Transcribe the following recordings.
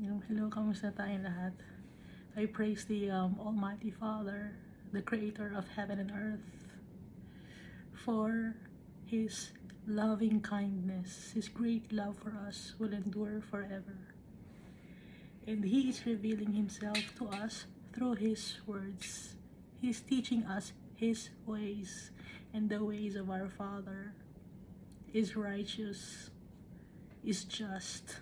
Hello, kamusta tayong lahat? I praise the Almighty Father, the Creator of heaven and earth, for His loving kindness. His great love for us will endure forever. And He is revealing Himself to us through His words. He is teaching us His ways, and the ways of our Father is righteous, is just,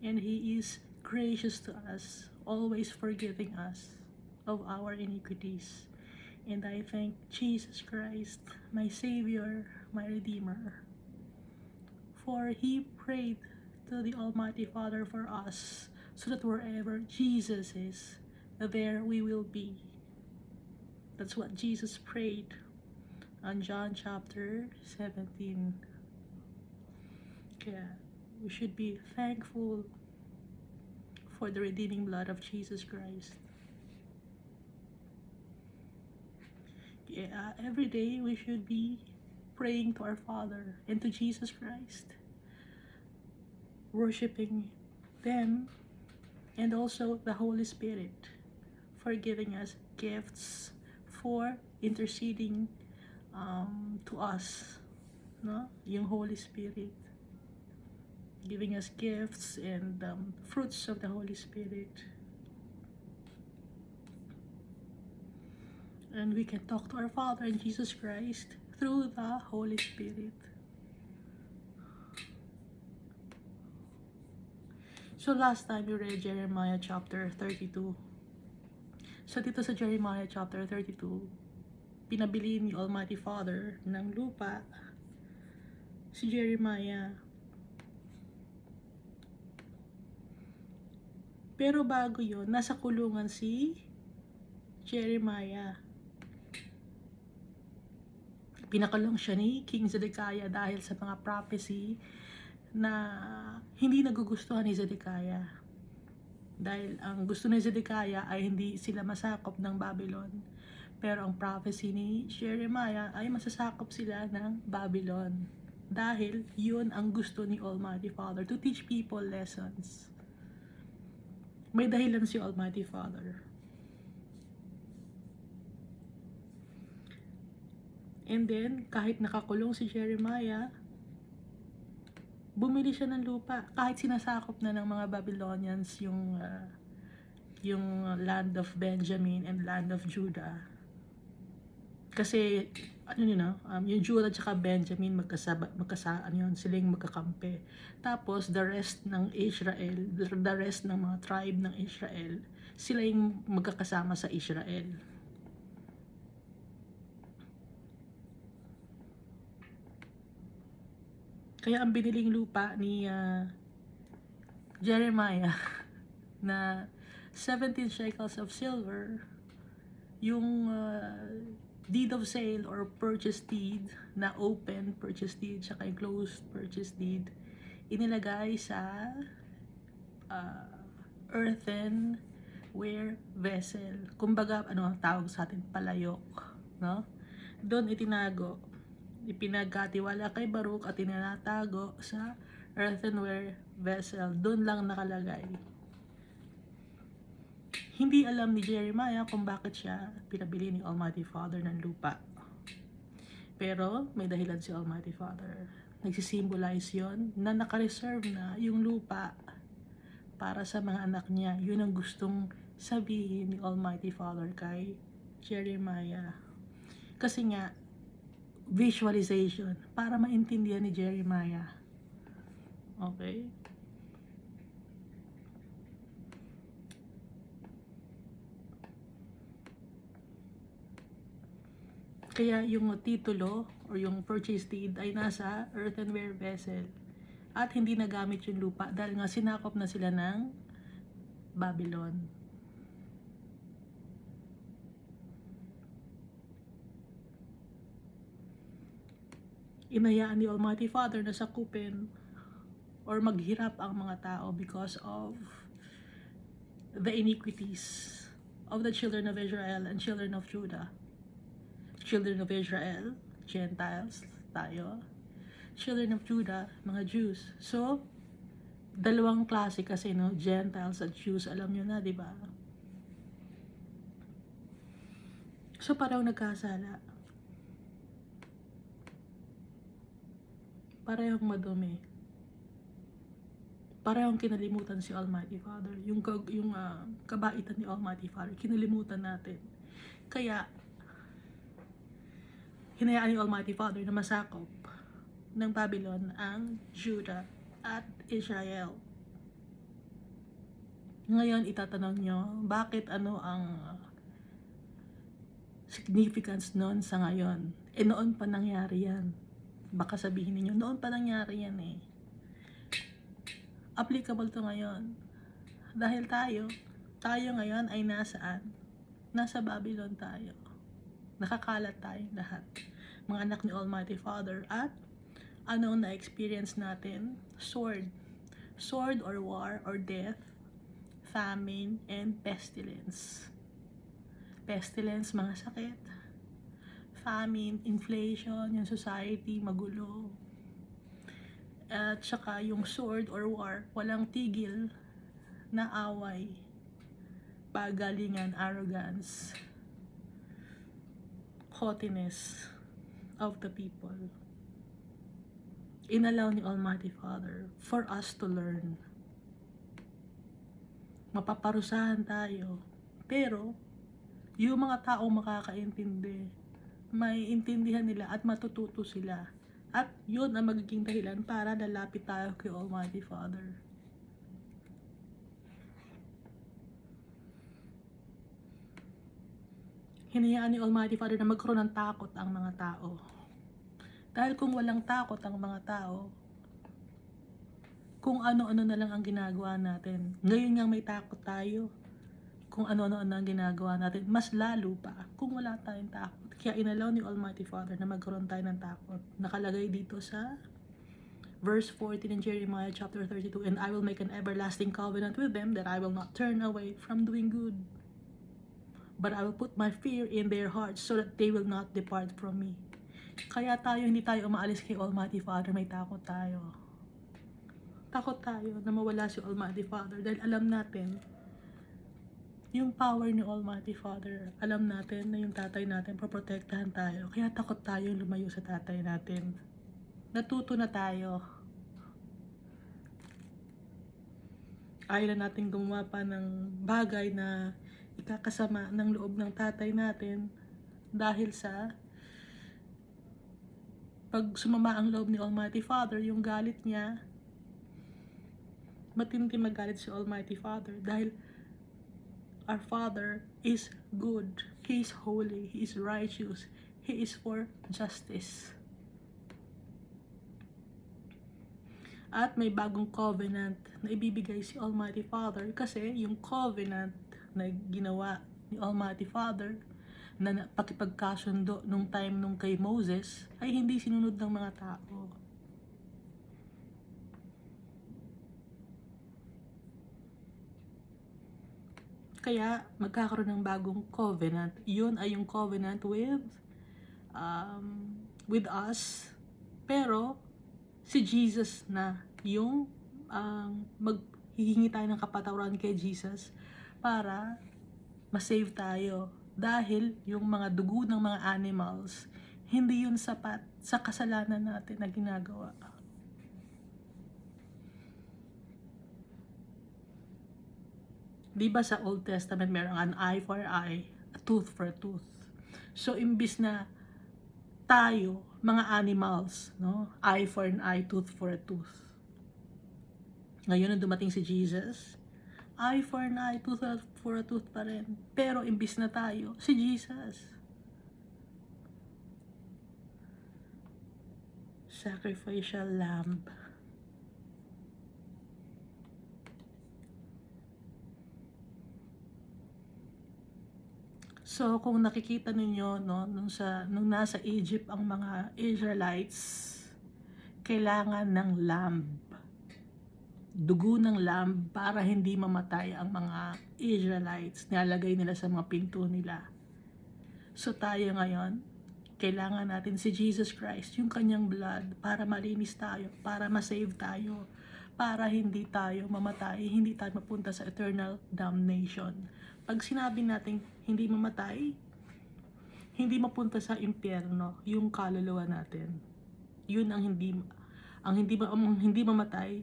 and He is gracious to us, always forgiving us of our iniquities. And I thank Jesus Christ, my Savior, my Redeemer, for He prayed to the Almighty Father for us, so that wherever Jesus is, there we will be. That's what Jesus prayed on John chapter 17. Kaya we should be thankful for the redeeming blood of Jesus Christ. Yeah, every day we should be praying to our Father and to Jesus Christ, worshiping them, and also the Holy Spirit for giving us gifts, for interceding to us, no? Yung Holy Spirit giving us gifts and fruits of the Holy Spirit. And we can talk to our Father and Jesus Christ through the Holy Spirit. So last time we read Jeremiah chapter 32. So dito sa Jeremiah chapter 32, pinabili ni Almighty Father ng lupa si Jeremiah. Pero bago yon, nasa kulungan si Jeremiah. Pinakulong siya ni King Zedekiah dahil sa mga prophecy na hindi nagugustuhan ni Zedekiah. Dahil ang gusto ni Zedekiah ay hindi sila masakop ng Babylon. Pero ang prophecy ni Jeremiah ay masasakop sila ng Babylon. Dahil yun ang gusto ni Almighty Father, to teach people lessons. May dahilan si Almighty Father. And then, kahit nakakulong si Jeremiah, bumili siya ng lupa. Kahit sinasakop na ng mga Babylonians yung land of Benjamin and land of Judah. Kasi, yung Judah at Benjamin, silang magkakampi. Tapos, the rest ng Israel, the rest ng mga tribe ng Israel, sila yung magkakasama sa Israel. Kaya ang biniling lupa ni Jeremiah na 17 shekels of silver, yung deed of sale or purchase deed na open purchase deed saka yung closed purchase deed, inilagay sa earthenware vessel. Kumbaga, tawag sa atin, palayok, no? Doon itinago, ipinagkatiwala kay Baruch at tinatago sa earthenware vessel. Doon lang nakalagay. Hindi alam ni Jeremiah kung bakit siya pinabili ni Almighty Father ng lupa. Pero may dahilan si Almighty Father. Nagsisimbolize yon na nakareserve na yung lupa para sa mga anak niya. Yun ang gustong sabihin ni Almighty Father kay Jeremiah. Kasi nga, visualization para maintindihan ni Jeremiah. Okay? Kaya yung titulo or yung purchase deed ay nasa earthenware vessel. At hindi nagamit yung lupa dahil nga sinakop na sila ng Babylon. Inayaan ni Almighty Father na sakupin or maghirap ang mga tao because of the iniquities of the children of Israel and children of Judah. Children of Israel, Gentiles, tayo. Children of Judah, mga Jews. So, Dalawang klase kasi, no? Gentiles at Jews, alam nyo na, di ba? So, parang nagkasala. Parehong madumi. Parehong kinalimutan si Almighty Father. Yung kabaitan ni Almighty Father, kinalimutan natin. Kaya, hinayaan ni Almighty Father na masakop ng Babylon ang Judah at Israel. Ngayon, itatanong nyo, bakit ano ang significance noon sa ngayon? Noon pa nangyari yan. Baka sabihin niyo, noon pa nangyari yan eh. Applicable to ngayon. Dahil tayo ngayon ay nasaan? Nasa Babylon tayo. Nakakalat tayong lahat. Mga anak ni Almighty Father. At ano na-experience natin? Sword or war or death, famine, and pestilence. Pestilence, mga sakit. Famine, inflation, yung society, magulo. At saka yung sword or war, walang tigil na away, pagalingan, arrogance, haughtiness of the people. Inallow ni Almighty Father for us to learn. Mapaparusahan tayo, pero yung mga taong makakaintindi, may intindihan nila at matututo sila. At yun ang magiging dahilan para lalapit tayo kay Almighty Father. Hinayaan ni Almighty Father na magkaroon ng takot ang mga tao. Dahil kung walang takot ang mga tao, kung ano-ano na lang ang ginagawa natin. Ngayon nga may takot tayo. Kung ano-ano ang ginagawa natin, mas lalo pa kung wala tayong takot. Kaya inalaw ni Almighty Father na magkaroon tayo ng takot. Nakalagay dito sa verse 14 in Jeremiah chapter 32, "And I will make an everlasting covenant with them, that I will not turn away from doing good. But I will put my fear in their hearts, so that they will not depart from me." Kaya hindi tayo umaalis kay Almighty Father, may takot tayo. Takot tayo na mawala si Almighty Father dahil alam natin yung power ni Almighty Father. Alam natin na yung tatay natin, paprotektahan tayo. Kaya takot tayo lumayo sa tatay natin. Natuto na tayo. Ayaw na natin gumawa pa ng bagay na ikakasama ng loob ng tatay natin dahil sa pag sumama ang loob ni Almighty Father, yung galit niya, matindi magalit si Almighty Father dahil our Father is good. He is holy. He is righteous. He is for justice. At may bagong covenant na ibibigay si Almighty Father kasi yung covenant na ginawa ni Almighty Father na pakipagkasundo nung time nung kay Moses ay hindi sinunod ng mga tao. Kaya magkakaroon ng bagong covenant. Yun ay yung covenant with us. Pero si Jesus na yung maghihingi tayo ng kapatawaran kay Jesus para masave tayo. Dahil yung mga dugo ng mga animals, hindi yun sapat sa kasalanan natin na ginagawa. Diba sa Old Testament merong an eye for eye, a tooth for a tooth. So imbis na tayo, mga animals, no? Eye for an eye, tooth for a tooth. Ngayon na dumating si Jesus, eye for an eye, tooth for a tooth pa rin. Pero imbis na tayo, si Jesus. Sacrificial lamb. So, kung nakikita ninyo, no, nung nasa Egypt ang mga Israelites, kailangan ng lamb. Dugo ng lamb para hindi mamatay ang mga Israelites. Nilalagay nila sa mga pinto nila. So, tayo ngayon, kailangan natin si Jesus Christ, yung kanyang blood, para malinis tayo, para masave tayo, para hindi tayo mamatay, hindi tayo mapunta sa eternal damnation. Pag sinabi natin hindi mamatay, hindi mapunta sa impyerno yung kaluluwa natin. Yun ang hindi mamatay,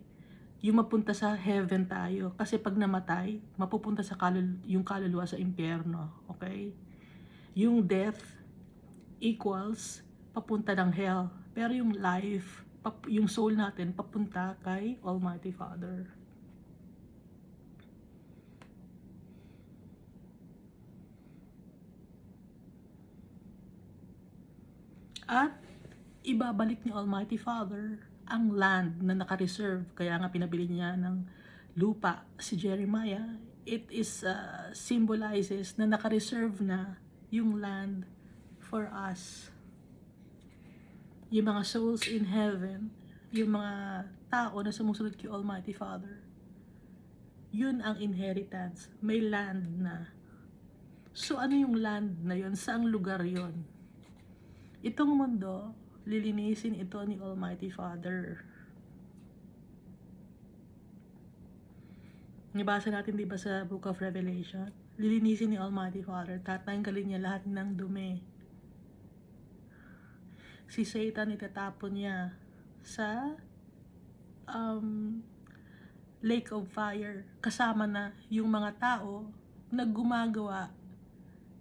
yung mapunta sa heaven tayo. Kasi pag namatay, mapupunta sa yung kaluluwa sa impyerno. Okay? Yung death equals papunta ng hell. Pero yung life, yung soul natin, papunta kay Almighty Father. At ibabalik ni Almighty Father ang land na naka-reserve. Kaya nga pinabili niya ng lupa si Jeremiah. It is symbolizes na naka-reserve na yung land for us. Yung mga souls in heaven, yung mga tao na sumusunod kay Almighty Father, yun ang inheritance. May land na. So ano yung land na yun? Saang lugar yun? Itong mundo, lilinisin ito ni Almighty Father. Nabasa natin diba sa Book of Revelation? Lilinisin ni Almighty Father, tatanggalin niya lahat ng dumi. Si Satan itatapon niya sa lake of fire. Kasama na yung mga tao na gumagawa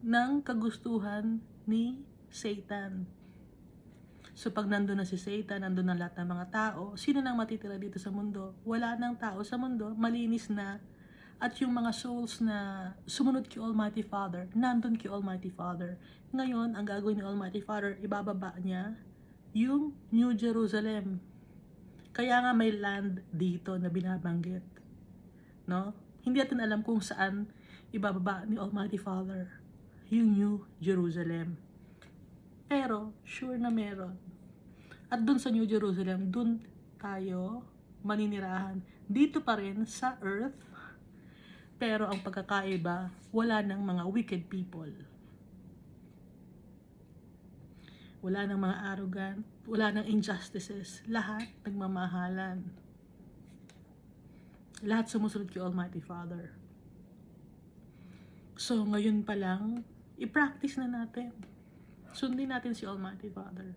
ng kagustuhan ni Satan. So pag nandun na si Satan, nandun na lahat ng mga tao, sino nang matitira dito sa mundo? Wala nang tao sa mundo, malinis na. At yung mga souls na sumunod kay Almighty Father, nandun kay Almighty Father. Ngayon, ang gagawin ni Almighty Father, ibababa niya yung New Jerusalem. Kaya nga may land dito na binabanggit. No? Hindi natin alam kung saan ibababa ni Almighty Father yung New Jerusalem. Pero, sure na meron. At dun sa New Jerusalem, dun tayo maninirahan. Dito pa rin sa earth, pero ang pagkakaiba, wala ng mga wicked people. Wala ng mga arrogant, wala ng injustices. Lahat nagmamahalan. Lahat sumusunod kay Almighty Father. So, ngayon pa lang, i-practice na natin. Sundin natin si Almighty Father.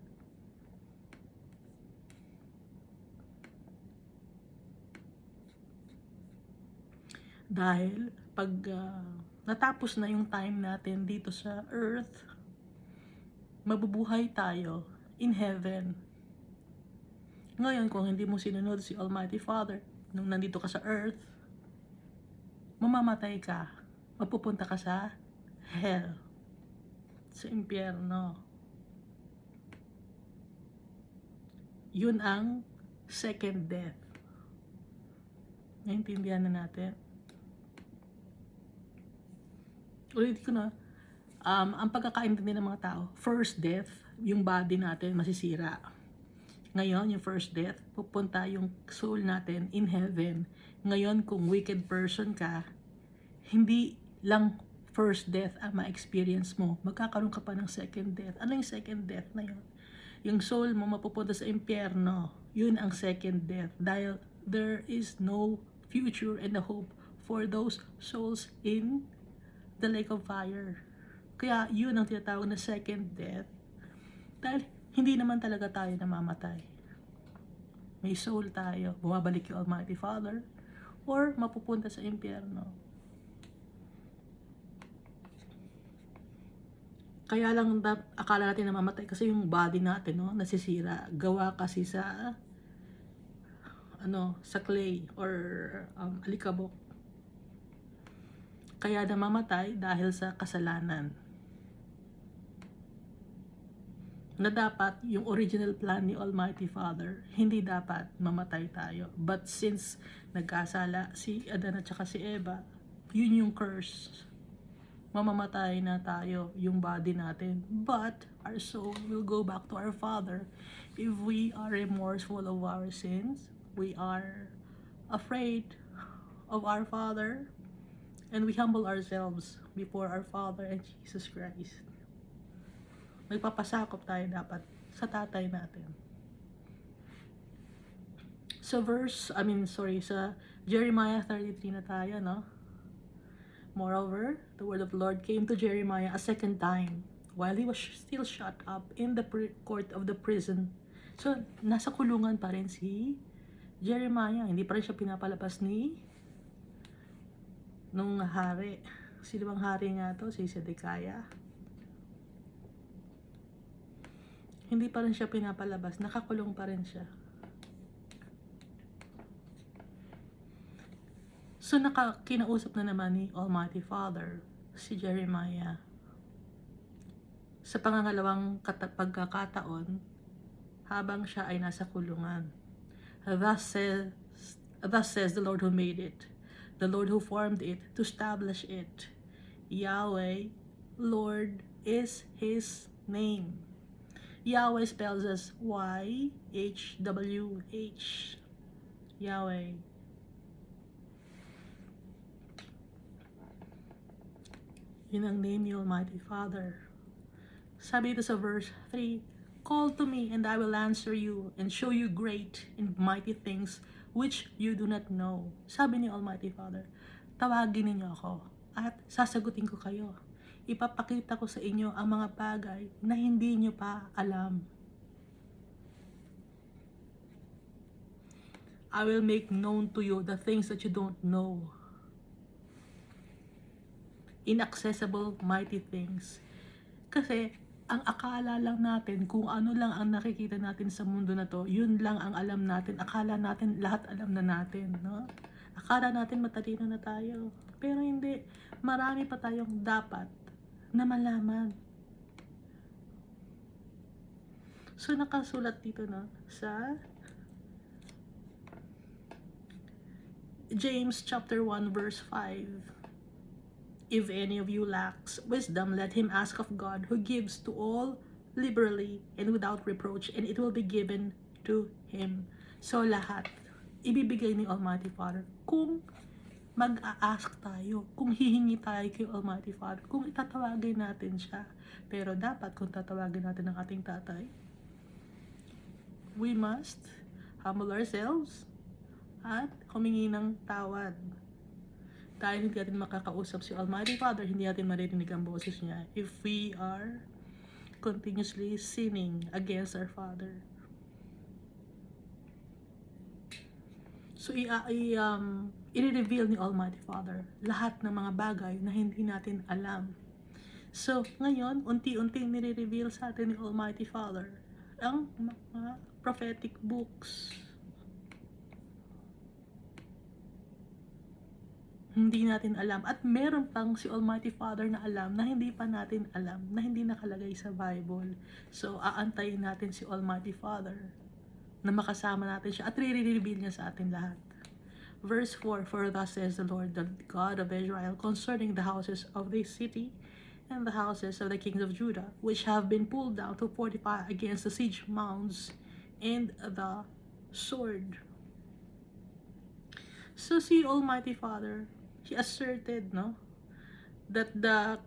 Dahil pag natapos na yung time natin dito sa earth, mabubuhay tayo in heaven. Ngayon, kung hindi mo sinunod si Almighty Father, nung nandito ka sa earth, mamamatay ka. Mapupunta ka sa hell. Sa impyerno. Yun ang second death. Naintindihan na natin. Ulit ko na, ang pagkakaintindi ng mga tao, first death, yung body natin masisira. Ngayon, yung first death, pupunta yung soul natin in heaven. Ngayon, kung wicked person ka, hindi lang first death ang ma-experience mo. Magkakaroon ka pa ng second death. Ano yung second death na yun? Yung soul mo mapupunta sa impyerno. Yun ang second death. Dahil there is no future and a hope for those souls in the lake of fire. Kaya yun ang tinatawag na second death. Dahil hindi naman talaga tayo namamatay. May soul tayo. Bumabalik yung Almighty Father or mapupunta sa impyerno. Kaya lang akala natin namamatay kasi yung body natin, no, nasisira. Gawa kasi sa sa clay or alikabok. Kaya namamatay dahil sa kasalanan. Na dapat yung original plan ni Almighty Father, hindi dapat mamatay tayo. But since nagkasala si Adan at saka si Eva, yun yung curse. Mamamatay na tayo, yung body natin. But our soul will go back to our Father if we are remorseful of our sins, we are afraid of our Father, and we humble ourselves before our Father and Jesus Christ. Nagpapasakop tayo dapat sa tatay natin. Sa sa Jeremiah 33 na tayo, no? Moreover, the word of the Lord came to Jeremiah a second time, while he was still shut up in the court of the prison. So, nasa kulungan pa rin si Jeremiah. Hindi pa rin siya pinapalabas nung hari. Sino bang hari nga to? Si Zedekiah. Hindi pa rin siya pinapalabas. Nakakulong pa rin siya. So, kinausap na naman ni Almighty Father si Jeremiah. Sa pangangalawang pagkakataon, habang siya ay nasa kulungan. Thus says the Lord who made it, the Lord who formed it, to establish it. Yahweh, Lord, is His name. Yahweh spells as Y-H-W-H. Yahweh. Yun ang name ni Almighty Father. Sabi ito sa verse 3, call to me and I will answer you and show you great and mighty things which you do not know. Sabi ni Almighty Father, tawagin ninyo ako at sasagutin ko kayo. Ipapakita ko sa inyo ang mga bagay na hindi nyo pa alam. I will make known to you the things that you don't know. Inaccessible, mighty things. Kasi, ang akala lang natin, kung ano lang ang nakikita natin sa mundo na to, yun lang ang alam natin. Akala natin, lahat alam na natin, no? Akala natin matalino na tayo. Pero hindi, marami pa tayong dapat na malaman. So, nakasulat dito, no? Sa James chapter 1 verse 5. If any of you lacks wisdom, let him ask of God, who gives to all liberally and without reproach, and it will be given to him. So lahat, ibibigay ni Almighty Father. Kung mag-a-ask tayo, kung hihingi tayo kay Almighty Father, kung itatawagin natin siya. Pero dapat kung tatawagin natin ang ating tatay, we must humble ourselves at humingi ng tawad. Dahil hindi natin makakausap si Almighty Father, hindi natin maririnig ang boses niya if we are continuously sinning against our Father. So, i-reveal ni Almighty Father lahat ng mga bagay na hindi natin alam. So, ngayon, unti-unting nire-reveal sa atin ni Almighty Father ang mga prophetic books. Hindi natin alam. At meron pang si Almighty Father na alam na hindi pa natin alam, na hindi nakalagay sa Bible. So, aantayin natin si Almighty Father na makasama natin siya at re-reveal niya sa atin lahat. Verse 4, for thus says the Lord, the God of Israel, concerning the houses of this city and the houses of the kings of Judah, which have been pulled down to fortify against the siege mounds and the sword. So, si Almighty Father, He asserted, no, that the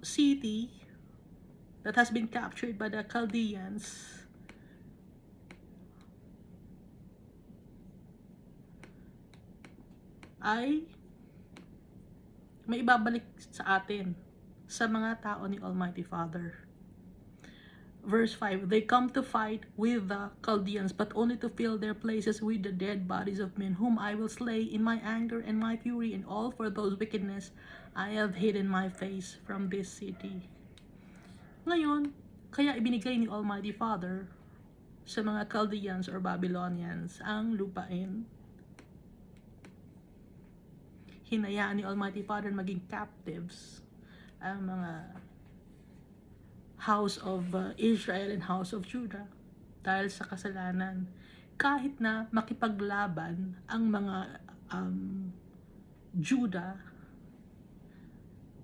city that has been captured by the Chaldeans ay may ibabalik sa atin, sa mga tao ni Almighty Father. Verse 5, they come to fight with the Chaldeans, but only to fill their places with the dead bodies of men, whom I will slay in my anger and my fury, and all for those wickedness I have hidden my face from this city. Ngayon, kaya ibinigay ni Almighty Father sa mga Chaldeans or Babylonians ang lupain. Hinayaan ni Almighty Father maging captives ang mga House of Israel and House of Judah dahil sa kasalanan. Kahit na makipaglaban ang mga Judah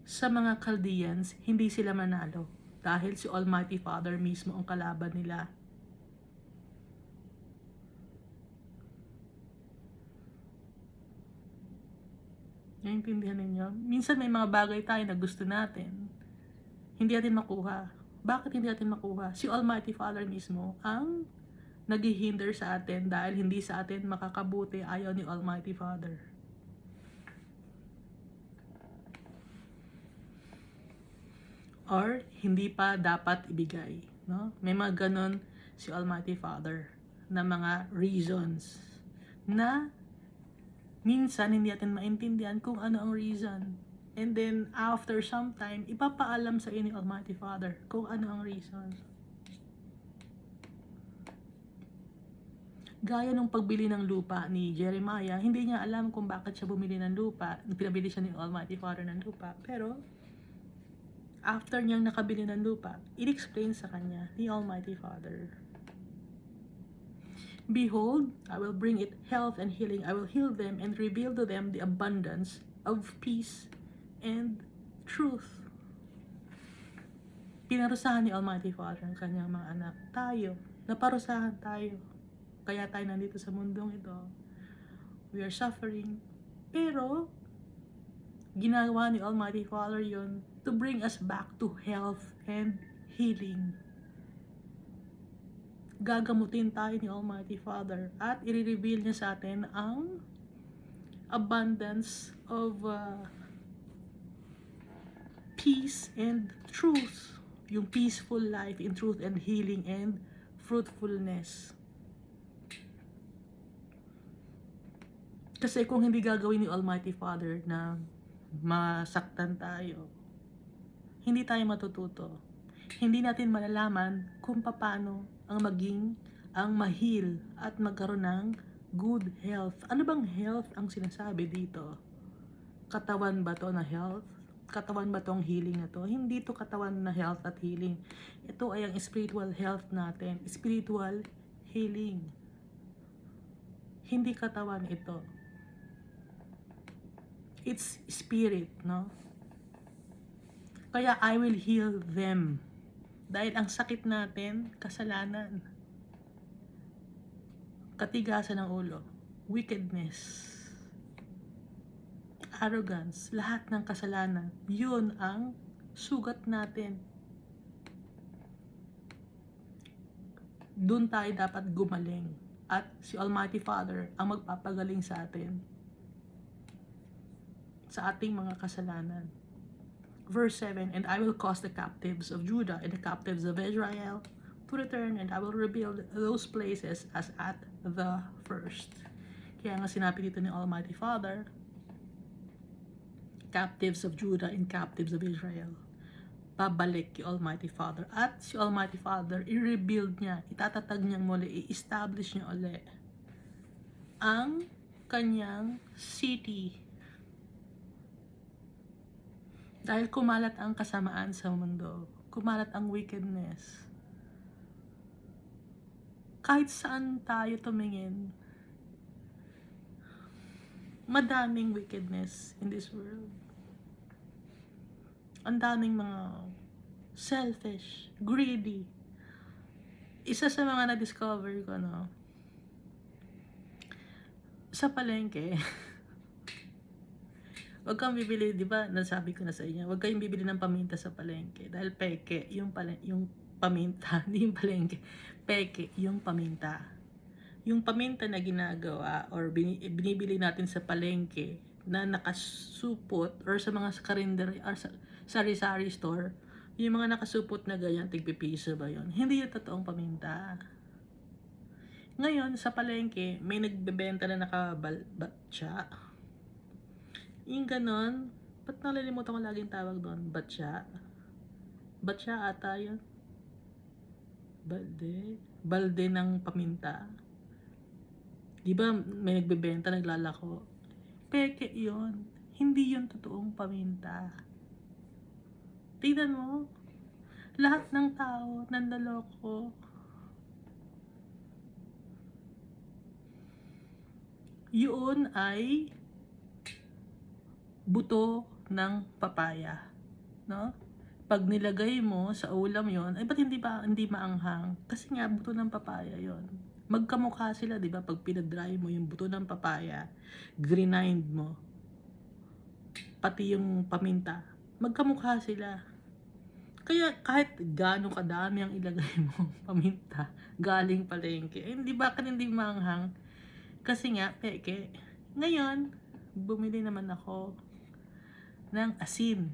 sa mga Chaldeans, hindi sila manalo dahil si Almighty Father mismo ang kalaban nila. Naiintindihan ninyo? Minsan may mga bagay tayo na gusto natin, hindi natin makuha. Bakit hindi natin makuha? Si Almighty Father mismo ang naghihinder sa atin dahil hindi sa atin makakabuti, ayaw ni Almighty Father. Or hindi pa dapat ibigay, no? May mga ganon si Almighty Father na mga reasons na minsan hindi natin maintindihan kung ano ang reason. And then after some time, ipapaalam sa inyo Almighty Father kung ano ang reason. Gaya nung pagbili ng lupa ni Jeremiah, hindi niya alam kung bakit siya bumili ng lupa. Pinabili siya ni Almighty Father ng lupa. Pero after niyang nakabili ng lupa, i-explain sa kanya ni Almighty Father. Behold, I will bring it health and healing. I will heal them and reveal to them the abundance of peace and truth. Pinarusahan ni Almighty Father ang kanyang mga anak. Tayo, naparusahan tayo. Kaya tayo nandito sa mundong ito. We are suffering. Pero, ginawa ni Almighty Father yon to bring us back to health and healing. Gagamutin tayo ni Almighty Father at i-reveal niya sa atin ang abundance of peace and truth. Yung peaceful life in truth and healing and fruitfulness. Kasi kung hindi gagawin ni Almighty Father na masaktan tayo, hindi tayo matututo. Hindi natin malalaman kung paano ang ma-heal at magkaroon ng good health. Ano bang health ang sinasabi dito? Katawan ba to na health? Katawan ba tong healing na to? Hindi to katawan na health at healing. Ito ay ang spiritual health natin. Spiritual healing. Hindi katawan ito. It's spirit, no? Kaya I will heal them. Dahil ang sakit natin, kasalanan. Katigasan ng ulo. Wickedness. Arrogance. Lahat ng kasalanan. Yun ang sugat natin. Doon tayo dapat gumaling. At si Almighty Father ang magpapagaling sa atin. Sa ating mga kasalanan. Verse 7, and I will cause the captives of Judah and the captives of Israel to return, and I will rebuild those places as at the first. Kaya nga sinabi dito ni Almighty Father, captives of Judah and captives of Israel. Pabalik kay Almighty Father. At si Almighty Father, i-rebuild niya, itatatag niya muli, i-establish niya ulit ang kanyang city. Dahil kumalat ang kasamaan sa mundo, kumalat ang wickedness. Kahit saan tayo tumingin, madaming wickedness in this world. Ang daming mga selfish, greedy. Isa sa mga na-discover ko, no, sa palengke, wag kang bibili, di ba, nasabi ko na sa inyo, wag kayong bibili ng paminta sa palengke. Dahil peke, yung paminta, hindi yung palengke. Peke, yung paminta. Yung paminta na ginagawa or binibili natin sa palengke na nakasupot or sa mga karinderi or sa sari-sari store, yung mga nakasupot na ganyan, tigpipiso ba yun? Hindi yung totoong paminta. Ngayon, sa palengke, may nagbebenta na nakabatsa. Yung ganon, ba't nalilimutan ko laging tawag doon? Batsa? Batsa ata yun? Balde ng paminta. Di ba may nagbebenta, naglalako? Peke yun. Hindi yun totoong paminta. Tingnan mo, lahat ng tao nandaloko. Yun ay buto ng papaya, no? Pag nilagay mo sa ulam yon, ay ba't hindi maanghang? Kasi nga buto ng papaya yon. Magkamukha sila, di ba? Pag pinadry mo yung buto ng papaya, grind mo, pati yung paminta, magkamukha sila. Kaya kahit gaano kadami ang ilagay mo paminta galing palengke, eh, hindi bakit hindi maanghang? Kasi nga peke. Ngayon, bumili naman ako ng asin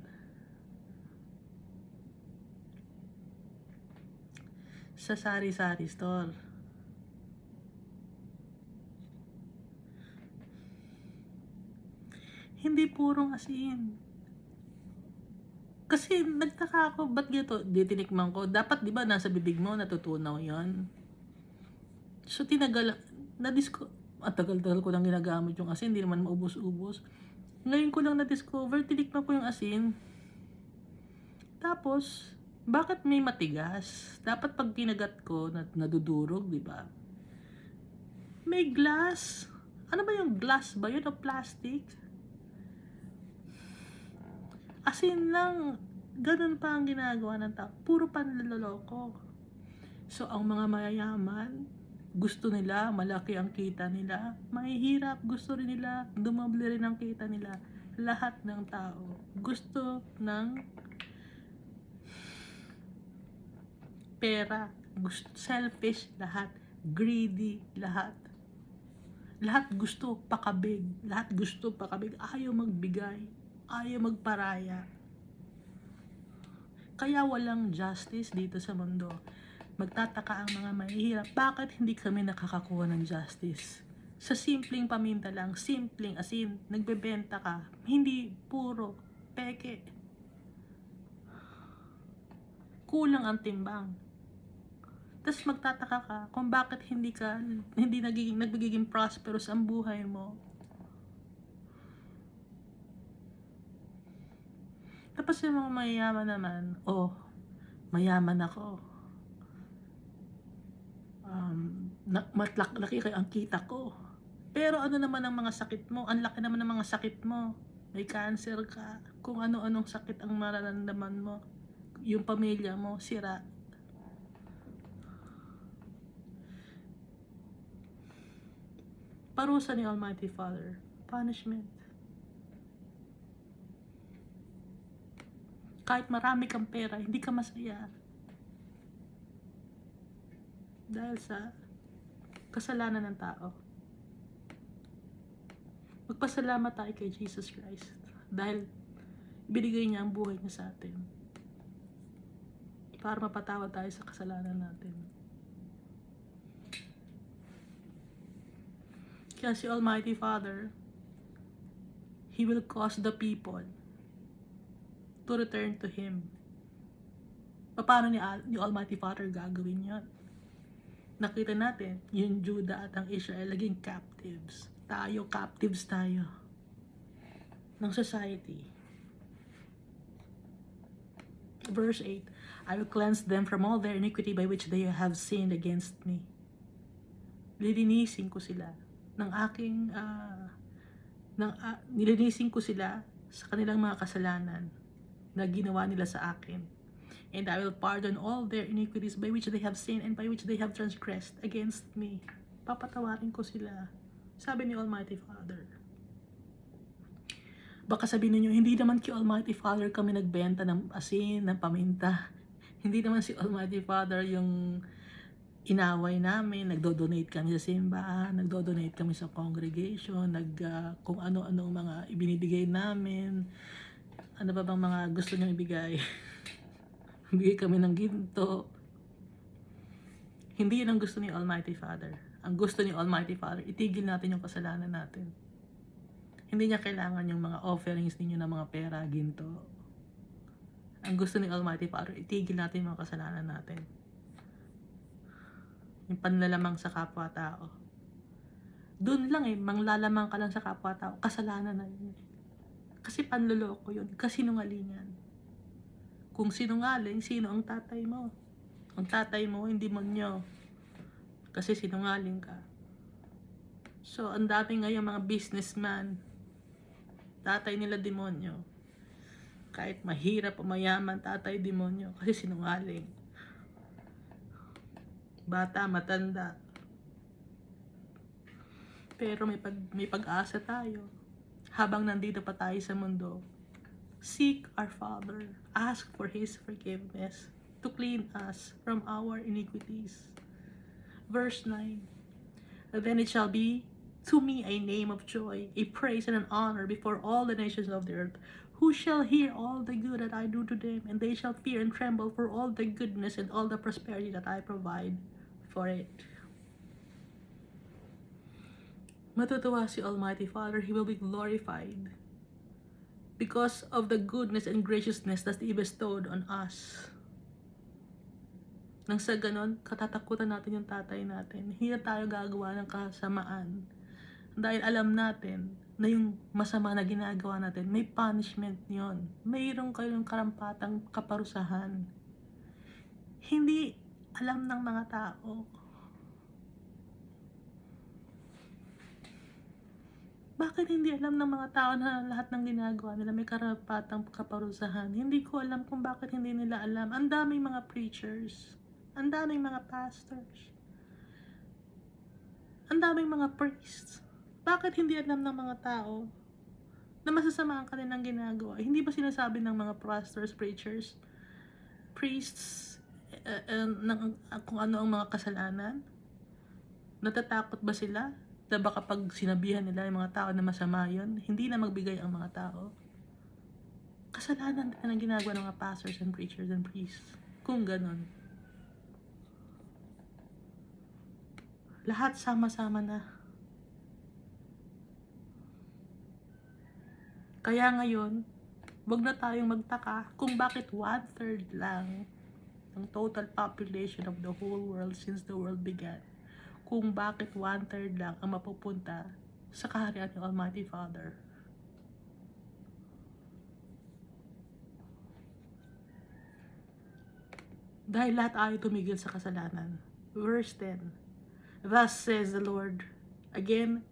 sa sari-sari store. Hindi purong asin. Kasi nagtaka ako, ba't gito? Di tinikman ko. Dapat di ba nasa bibig mo, natutunaw yon. So tinagal, ang tagal-tagal ko lang ginagamit yung asin, hindi naman maubos-ubos. Ngayon ko lang na-discover, tinikman ko yung asin. Tapos, bakit may matigas? Dapat pag kinagat ko, nadudurog, di ba? May glass. Ano ba yung glass ba yun o plastic? Asin lang. Ganun pa ang ginagawa ng tao. Puro panloloko. So, ang mga mayayaman, gusto nila, malaki ang kita nila. Mahihirap, gusto rin nila, dumable rin ang kita nila. Lahat ng tao, gusto ng pera. Gusto, selfish lahat. Greedy lahat. Lahat gusto pakabig. Lahat gusto pakabig. Ayaw magbigay. Ayaw magparaya. Kaya walang justice dito sa mundo. Magtataka ang mga mahihirap, bakit hindi kami nakakakuha ng justice? Sa simpleng paminta lang, simpleng asin, nagbebenta ka, hindi puro peke. Kulang ang timbang. Tapos magtataka ka kung bakit hindi nagiging prosperous ang buhay mo. Tapos yung mga mayayaman naman, mayaman ako. Laki kayo ang kita ko. Pero ano naman ang mga sakit mo? Ang laki naman ng mga sakit mo. May cancer ka. Kung ano-anong sakit ang mararamdaman mo. Yung pamilya mo, sira. Parusa ni Almighty Father. Punishment. Kahit marami kang pera, hindi ka masaya. Dahil sa kasalanan ng tao. Magpasalamat tayo kay Jesus Christ. Dahil binigay niya ang buhay niya sa atin. Para mapatawad tayo sa kasalanan natin. Kaya si Almighty Father, He will cause the people to return to Him. Paano ni Almighty Father gagawin yan? Nakita natin, yung Judah at ang Israel naging captives. Captives tayo ng society. Verse 8, I will cleanse them from all their iniquity by which they have sinned against me. Lilinisin ko sila ng aking nilinisin ko sila sa kanilang mga kasalanan na ginawa nila sa akin. And I will pardon all their iniquities by which they have sinned and by which they have transgressed against me. Papatawarin ko sila. Sabi ni Almighty Father. Baka sabihin niyo, hindi naman kay Almighty Father kami nagbenta ng asin, ng paminta. Hindi naman si Almighty Father yung inaway namin, nagdo-donate kami sa simbahan, nagdo-donate kami sa congregation, kung ano-ano mga ibinibigay namin. Ano ba bang mga gusto niyong ibigay? Bigay kami ng ginto. Hindi yun ang gusto ni Almighty Father. Ang gusto ni Almighty Father, itigil natin yung kasalanan natin. Hindi niya kailangan yung mga offerings ninyo ng mga pera, ginto. Ang gusto ni Almighty Father, itigil natin yung mga kasalanan natin. Yung panlalamang sa kapwa-tao. Doon lang manglalamang ka lang sa kapwa-tao, kasalanan na yun. Kasi panloloko yun, kasinungalingan. Kung sinungaling, sino ang tatay mo? Ang tatay mo, hindi demonyo. Kasi sinungaling ka. So, ang dami ngayon mga businessman, tatay nila demonyo. Kahit mahirap o mayaman, tatay demonyo. Kasi sinungaling. Bata, matanda. Pero may pag-asa tayo. Habang nandito pa tayo sa mundo, seek our Father, ask for His forgiveness to clean us from our iniquities. Verse 9, then it shall be to me a name of joy, a praise and an honor before all the nations of the earth, who shall hear all the good that I do to them, and they shall fear and tremble for all the goodness and all the prosperity that I provide for it. Matutuwa si Almighty Father, He will be glorified because of the goodness and graciousness that He bestowed on us. Nang sa ganon, katatakutan natin yung tatay natin. Hindi na tayo gagawa ng kasamaan. Dahil alam natin na yung masama na ginagawa natin, may punishment yon. Mayroon kayong karampatang kaparusahan. Hindi alam ng mga tao. Bakit hindi alam ng mga tao na lahat ng ginagawa nila may karapatang kaparusahan? Hindi ko alam kung bakit hindi nila alam. Ang daming mga preachers, ang daming mga pastors, ang daming mga priests. Bakit hindi alam ng mga tao na masasama ang kanilang ginagawa? Hindi ba sinasabi ng mga pastors, preachers, priests, kung ano ang mga kasalanan? Natatakot ba sila? Na baka pag sinabihan nila yung mga tao na masama yun, hindi na magbigay ang mga tao. Kasalanan na ang ginagawa ng mga pastors and preachers and priests. Kung ganon. Lahat sama-sama na. Kaya ngayon, wag na tayong magtaka kung bakit 1/3 lang ng total population of the whole world since the world began. Kung bakit 1/3 lang ang mapupunta sa kaharian ng Almighty Father. Dahil lahat ay tumigil sa kasalanan. Verse 10, thus says the Lord, again,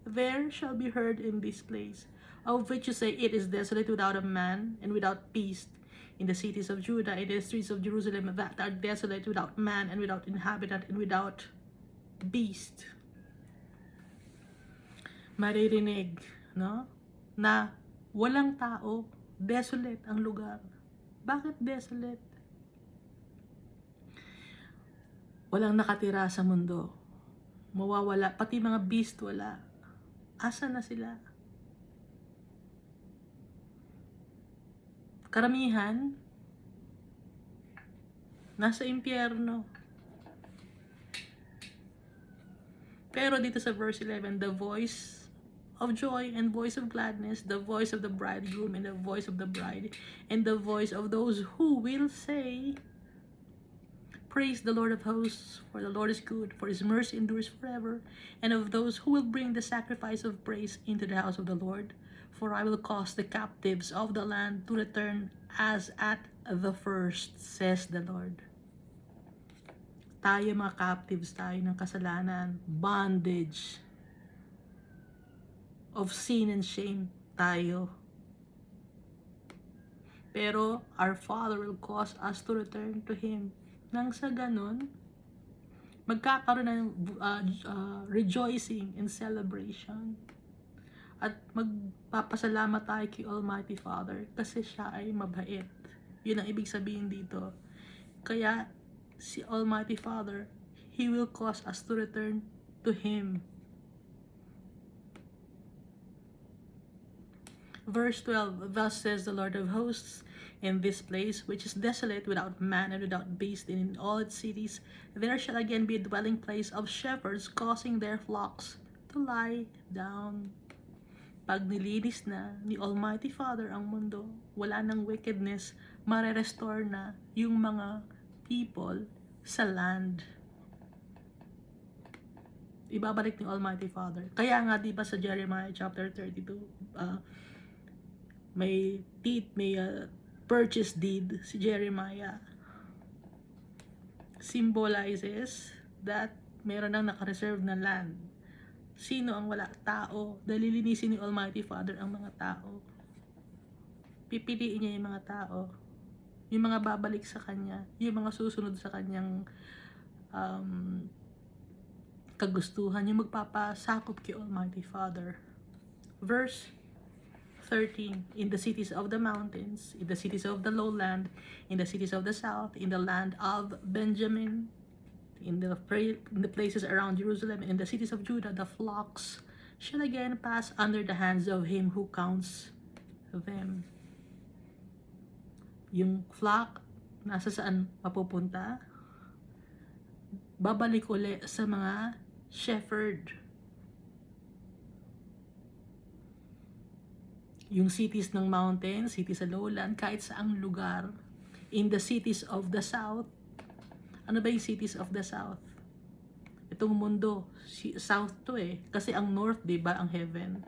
there shall be heard in this place, of which you say it is desolate without a man and without beast, in the cities of Judah, in the streets of Jerusalem that are desolate without man and without inhabitant and without beast. Maririnig, no? Na walang tao, desolate ang lugar. Bakit desolate? Walang nakatira sa mundo. Mawawala, pati mga beast wala. Asa na sila? Karamihan nasa impyerno. Pero dito sa verse 11, the voice of joy and voice of gladness, the voice of the bridegroom and the voice of the bride, and the voice of those who will say, praise the Lord of hosts, for the Lord is good, for His mercy endures forever, and of those who will bring the sacrifice of praise into the house of the Lord, for I will cause the captives of the land to return as at the first, says the Lord. Tayo mga captives tayo ng kasalanan, bondage of sin and shame tayo. Pero our Father will cause us to return to Him. Nang sa ganon, magkakaroon ng rejoicing and celebration. At magpapasalamat tayo kay Almighty Father kasi siya ay mabait. Yun ang ibig sabihin dito. Kaya si Almighty Father, He will cause us to return to Him. Verse 12, thus says the Lord of hosts, in this place, which is desolate without man and without beast, and in all its cities, there shall again be a dwelling place of shepherds causing their flocks to lie down. Pag nilinis na ni Almighty Father ang mundo, wala nang wickedness, mare-restore na yung mga people sa land. Ibabalik ni Almighty Father. Kaya nga di ba sa Jeremiah chapter 32, may purchase deed si Jeremiah. Symbolizes that meron nang naka-reserve na land. Sino ang wala? Tao. Dalilinisin ni Almighty Father ang mga tao. Pipiliin niya yung mga tao. Yung mga babalik sa Kanya. Yung mga susunod sa Kanyang kagustuhan. Yung magpapasakop kay Almighty Father. Verse 13, in the cities of the mountains, in the cities of the lowland, in the cities of the south, in the land of Benjamin, in the places around Jerusalem, in the cities of Judah, the flocks shall again pass under the hands of him who counts them. Yung flock, nasa saan mapupunta? Babalik uli sa mga shepherd. Yung cities ng mountain, cities sa lowland, kahit saang lugar. In the cities of the south. Ano ba yung cities of the south? Itong mundo, south to kasi ang north, di ba, ang heaven.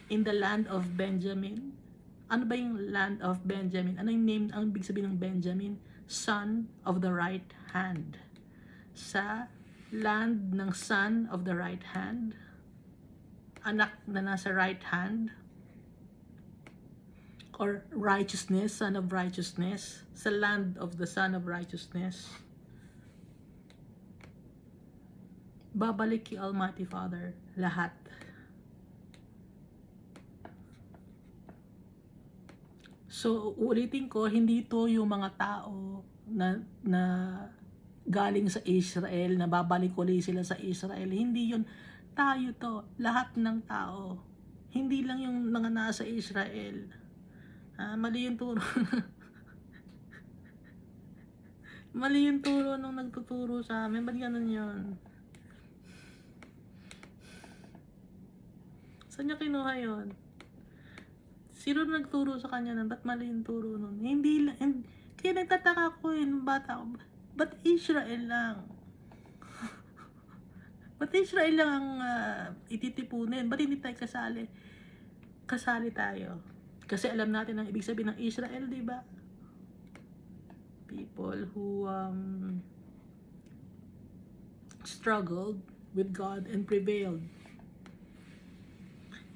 In the land of Benjamin. Ano ba yung land of Benjamin? Ano yung name, ang ibig sabihin ng Benjamin? Son of the right hand. Sa land ng son of the right hand, anak na nasa right hand, or righteousness, son of righteousness, sa land of the son of righteousness, babalik kay Almighty Father lahat. So, ulitin ko, hindi to yung mga tao na galing sa Israel, na babalik ulit sila sa Israel. Hindi yun. Tayo to. Lahat ng tao. Hindi lang yung mga nasa Israel. Mali yung turo. Mali yung turo nung nagtuturo sa amin. Ba't ganun yun? Saan niya kinuha yun? Sino nagturo sa kanya nun? Ba't mali yung turo nun? Hindi lang. Kaya nagtataka ko nung bata ko. Ba't Israel lang? Ba't Israel lang ang ititipunin? Ba't hindi tayo kasali? Kasali tayo. Kasi alam natin ang ibig sabihin ng Israel, di ba? People who struggled with God and prevailed.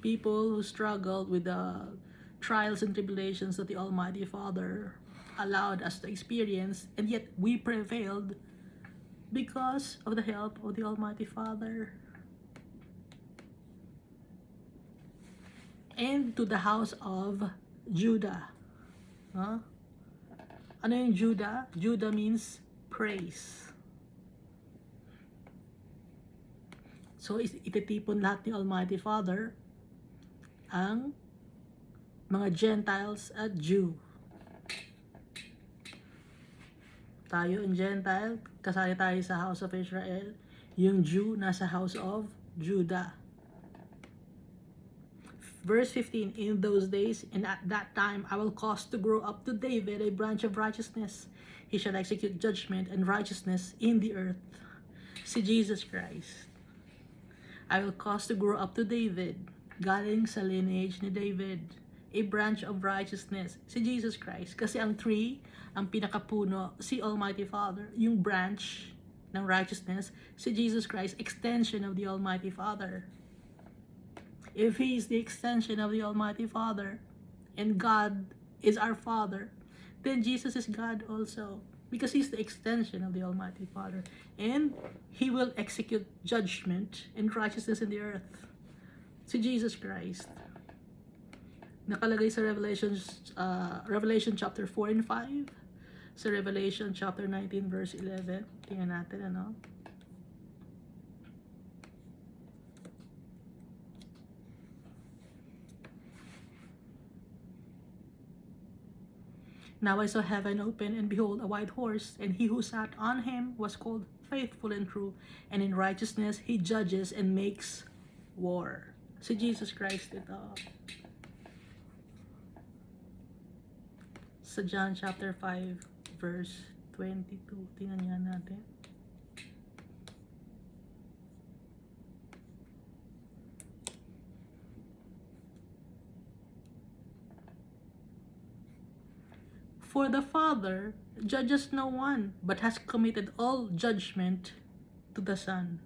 People who struggled with the trials and tribulations that the Almighty Father allowed us to experience, and yet we prevailed because of the help of the Almighty Father. And to the house of Judah. Ano yung Judah? Judah means praise. So, itetipon lahat ni Almighty Father ang mga Gentiles at Jew. Tayo ang Gentile, kasali tayo sa house of Israel. Yung Jew, nasa house of Judah. Verse 15, in those days, and at that time, I will cause to grow up to David a branch of righteousness. He shall execute judgment and righteousness in the earth. Si Jesus Christ. I will cause to grow up to David, galing sa lineage ni David, a branch of righteousness. Si Jesus Christ. Kasi ang tree, ang pinakapuno, si Almighty Father. Yung branch ng righteousness, si Jesus Christ, extension of the Almighty Father. If He is the extension of the Almighty Father, and God is our Father, then Jesus is God also. Because He's the extension of the Almighty Father. And He will execute judgment and righteousness in the earth. Si Jesus Christ. Nakalagay sa Revelation chapter 4 and 5. Sa Revelation chapter 19 verse 11. Tingnan natin ano. Now I saw heaven open, and behold, a white horse, and he who sat on him was called Faithful and True, and in righteousness he judges and makes war. Si Jesus Christ ito. Sa John chapter 5, verse 22. Tingnan nga natin. For the Father judges no one, but has committed all judgment to the Son.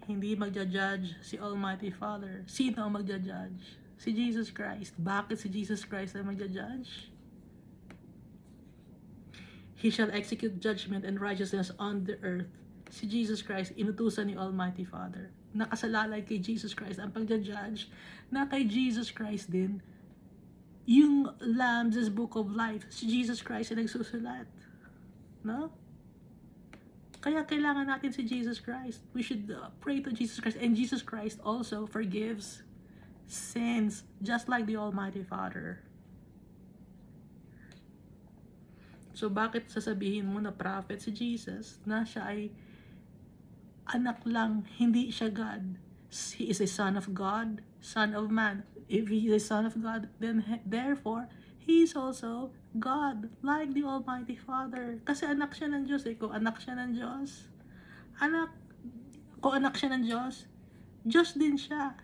Hindi magja-judge si Almighty Father. Sino ang magja-judge? Si Jesus Christ. Bakit si Jesus Christ ang magja-judge? He shall execute judgment and righteousness on the earth. si Jesus Christ, inutusan ni Almighty Father. Nakasalalay kay Jesus Christ ang pagja-judge, na kay Jesus Christ din yung Lamb's Book of Life. Si Jesus Christ ay nagsusulat. No? Kaya kailangan natin si Jesus Christ. We should pray to Jesus Christ. And Jesus Christ also forgives sins, just like the Almighty Father. So bakit sasabihin mo na prophet si Jesus, na siya ay anak lang, hindi siya God? He is a son of God, son of man. If he is a son of God, then therefore, he is also God, like the Almighty Father. Kasi anak siya ng Diyos eh. Kung anak siya ng Diyos, kung anak siya ng Diyos, Diyos din siya.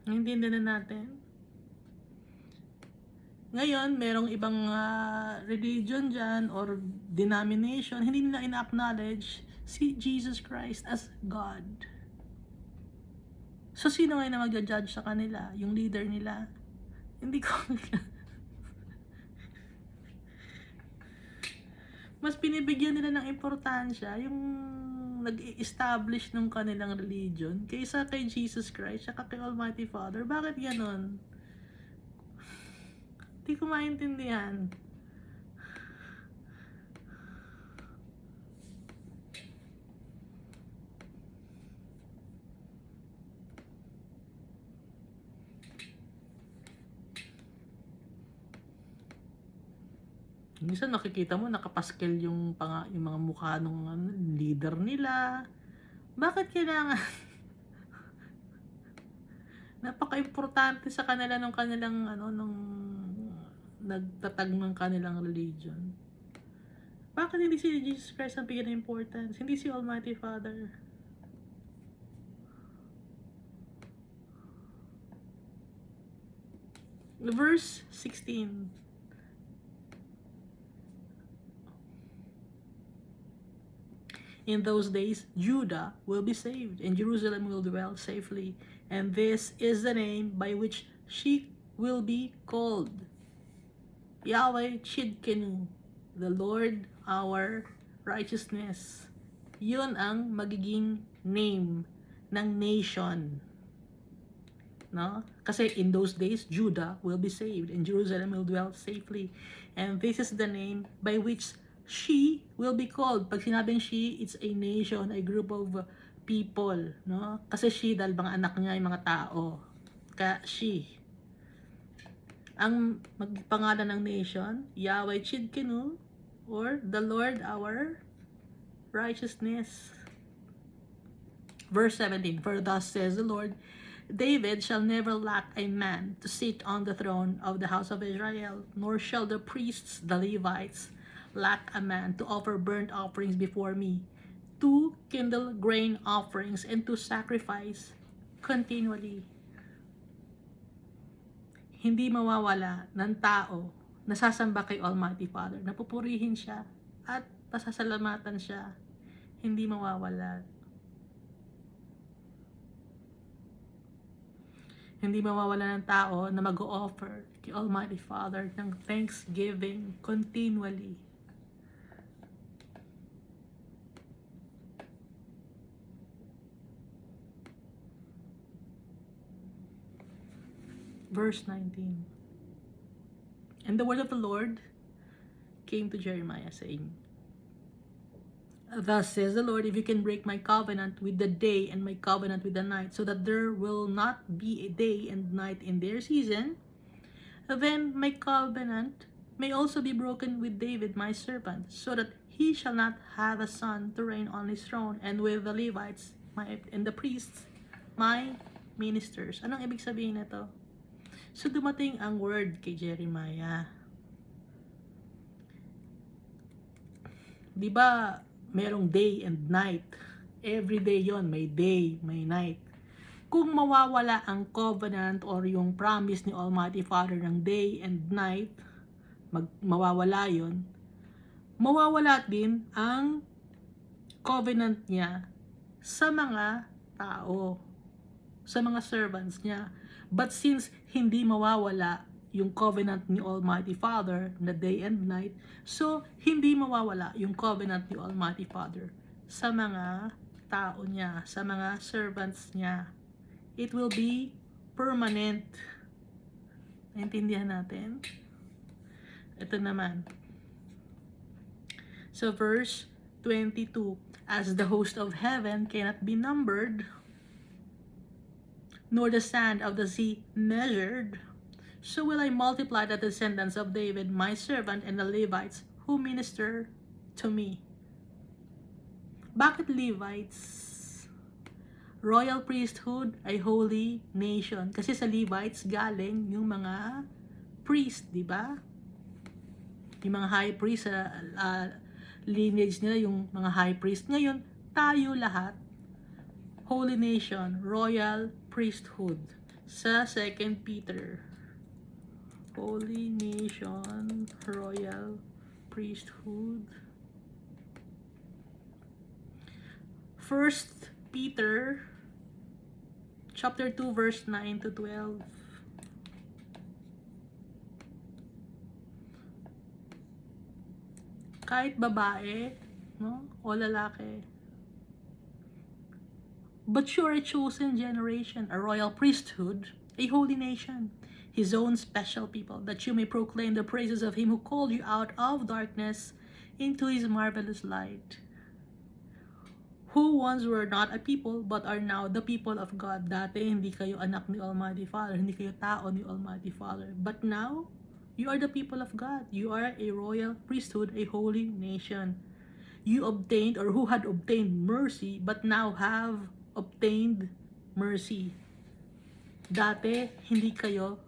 Naintindihan na natin. Ngayon, merong ibang religion dyan or denomination, hindi nila ina-acknowledge si Jesus Christ as God. So, sino ngayon na mag-judge sa kanila? Yung leader nila? Hindi ko... Mas pinibigyan nila ng importansya yung nag-establish ng kanilang religion kaysa kay Jesus Christ at kay Almighty Father. Bakit ganon? Hindi ko maintindihan. Minsan nakikita mo nakapaskel yung mga mukha ng leader nila. Bakit kailangan? Napaka-importante sa kanila nung kanilang nung nagtatag ng kanilang religion. Bakit hindi si Jesus Christ ang bigyan ng importance? Hindi si Almighty Father. Verse 16. In those days, Judah will be saved, and Jerusalem will dwell safely. And this is the name by which she will be called. Yahweh Chidkenu, the Lord our righteousness. Yun ang magiging name ng nation. No? Kasi in those days, Judah will be saved, and Jerusalem will dwell safely. And this is the name by which she will be called. Pag sinabing she, it's a nation, a group of people, no? Kasi she, dahil mga anak niya ay mga tao. Kaya she. Ang magpangalan ng nation, Yahweh Chidkenu, or the Lord our righteousness. Verse 17, for thus says the Lord, David shall never lack a man to sit on the throne of the house of Israel, nor shall the priests, the Levites, lack a man to offer burnt offerings before me, to kindle grain offerings, and to sacrifice continually. Hindi mawawala ng tao na sasamba kay Almighty Father, napupurihin siya at pasasalamatan siya. Hindi mawawala. Hindi mawawala ng tao na mag-o-offer kay Almighty Father ng thanksgiving continually. Verse 19. And the word of the Lord came to Jeremiah, saying, Thus says the Lord, if you can break my covenant with the day and my covenant with the night, so that there will not be a day and night in their season, then my covenant may also be broken with David my servant, so that he shall not have a son to reign on his throne, and with the Levites and the priests, my ministers. Anong ibig sabihin nito? So dumating ang word kay Jeremiah. Di ba merong day and night? Every day yon, may day, may night. Kung mawawala ang covenant or yung promise ni Almighty Father ng day and night, mawawala yon, mawawala din ang covenant niya sa mga tao, sa mga servants niya. But since hindi mawawala yung covenant ni Almighty Father na day and night. So, hindi mawawala yung covenant ni Almighty Father sa mga tao niya, sa mga servants niya. It will be permanent. Naintindihan natin? Ito naman. So, verse 22, as the host of heaven cannot be numbered, nor the sand of the sea measured, so will I multiply the descendants of David, my servant, and the Levites who minister to me. Bakit Levites? Royal priesthood ay holy nation. Kasi sa Levites galing yung mga priest, di ba? Yung mga high priest sa lineage nila, yung mga high priest. Ngayon, tayo lahat, holy nation, royal priesthood. Sa 2 Peter, holy nation, royal priesthood. 1 Peter chapter 2 verse 9 to 12. Kahit babae, no, o lalaki. But you are a chosen generation, a royal priesthood, a holy nation, his own special people, that you may proclaim the praises of him who called you out of darkness into his marvelous light. Who once were not a people, but are now the people of God. Dati, hindi kayo anak ni Almighty Father, hindi kayo tao ni Almighty Father. But now, you are the people of God. You are a royal priesthood, a holy nation. You obtained, or who had obtained mercy, but now have obtained mercy. Dati, hindi kayo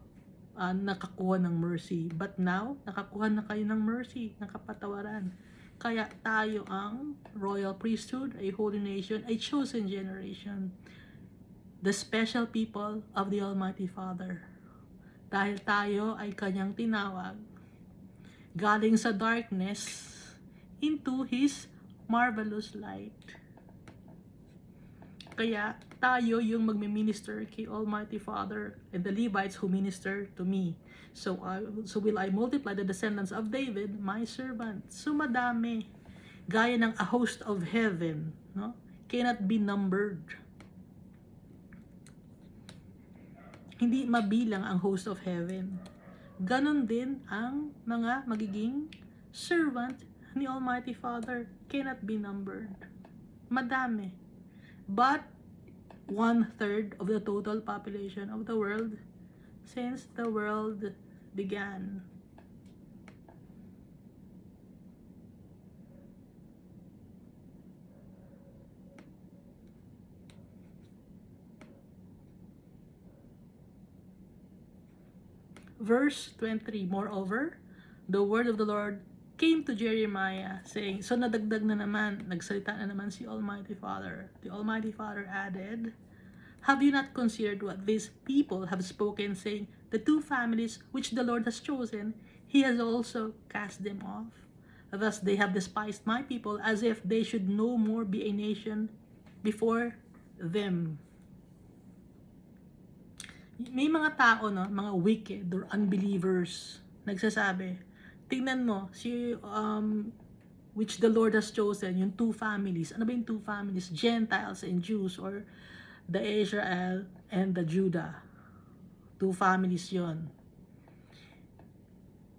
nakakuha ng mercy. But now, nakakuha na kayo ng mercy, ng kapatawaran. Kaya tayo ang royal priesthood, a holy nation, a chosen generation, the special people of the Almighty Father. Dahil tayo ay kanyang tinawag, galing sa darkness into His marvelous light. Kaya tayo yung magmi-minister kay Almighty Father and the Levites who minister to me. So will I multiply the descendants of David, my servant. So madami. Gaya ng a host of heaven, no? Cannot be numbered. Hindi mabilang ang host of heaven. Ganon din ang mga magiging servant ni Almighty Father. Cannot be numbered. Madami. But 1/3 of the total population of the world since the world began. Verse 23, moreover, the word of the Lord came to Jeremiah saying, so nadagdag na naman, nagsalita na naman si Almighty Father. The Almighty Father added, have you not considered what these people have spoken, saying, the two families which the Lord has chosen, He has also cast them off. Thus they have despised my people, as if they should no more be a nation before them. May mga tao, no, mga wicked or unbelievers, nagsasabi, tingnan mo, which the Lord has chosen, yung two families. Ano ba yung two families? Gentiles and Jews, or the Israel and the Judah. Two families yon.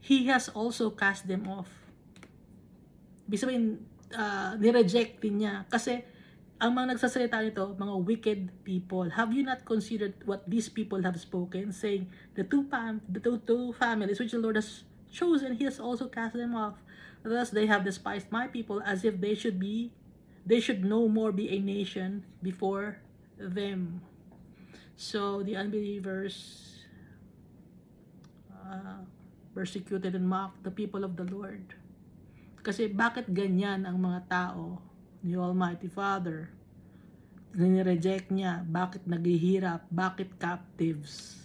He has also cast them off. Ibig sabihin, nireject din niya. Kasi, ang mga nagsasalita nito, mga wicked people. Have you not considered what these people have spoken, saying, the two families which the Lord has chosen, He has also cast them off. Thus they have despised my people, as if they should no more be a nation before them. So the unbelievers persecuted and mocked the people of the Lord. Kasi bakit ganyan ang mga tao ni Almighty Father? Nireject niya, bakit naghihirap, bakit captives?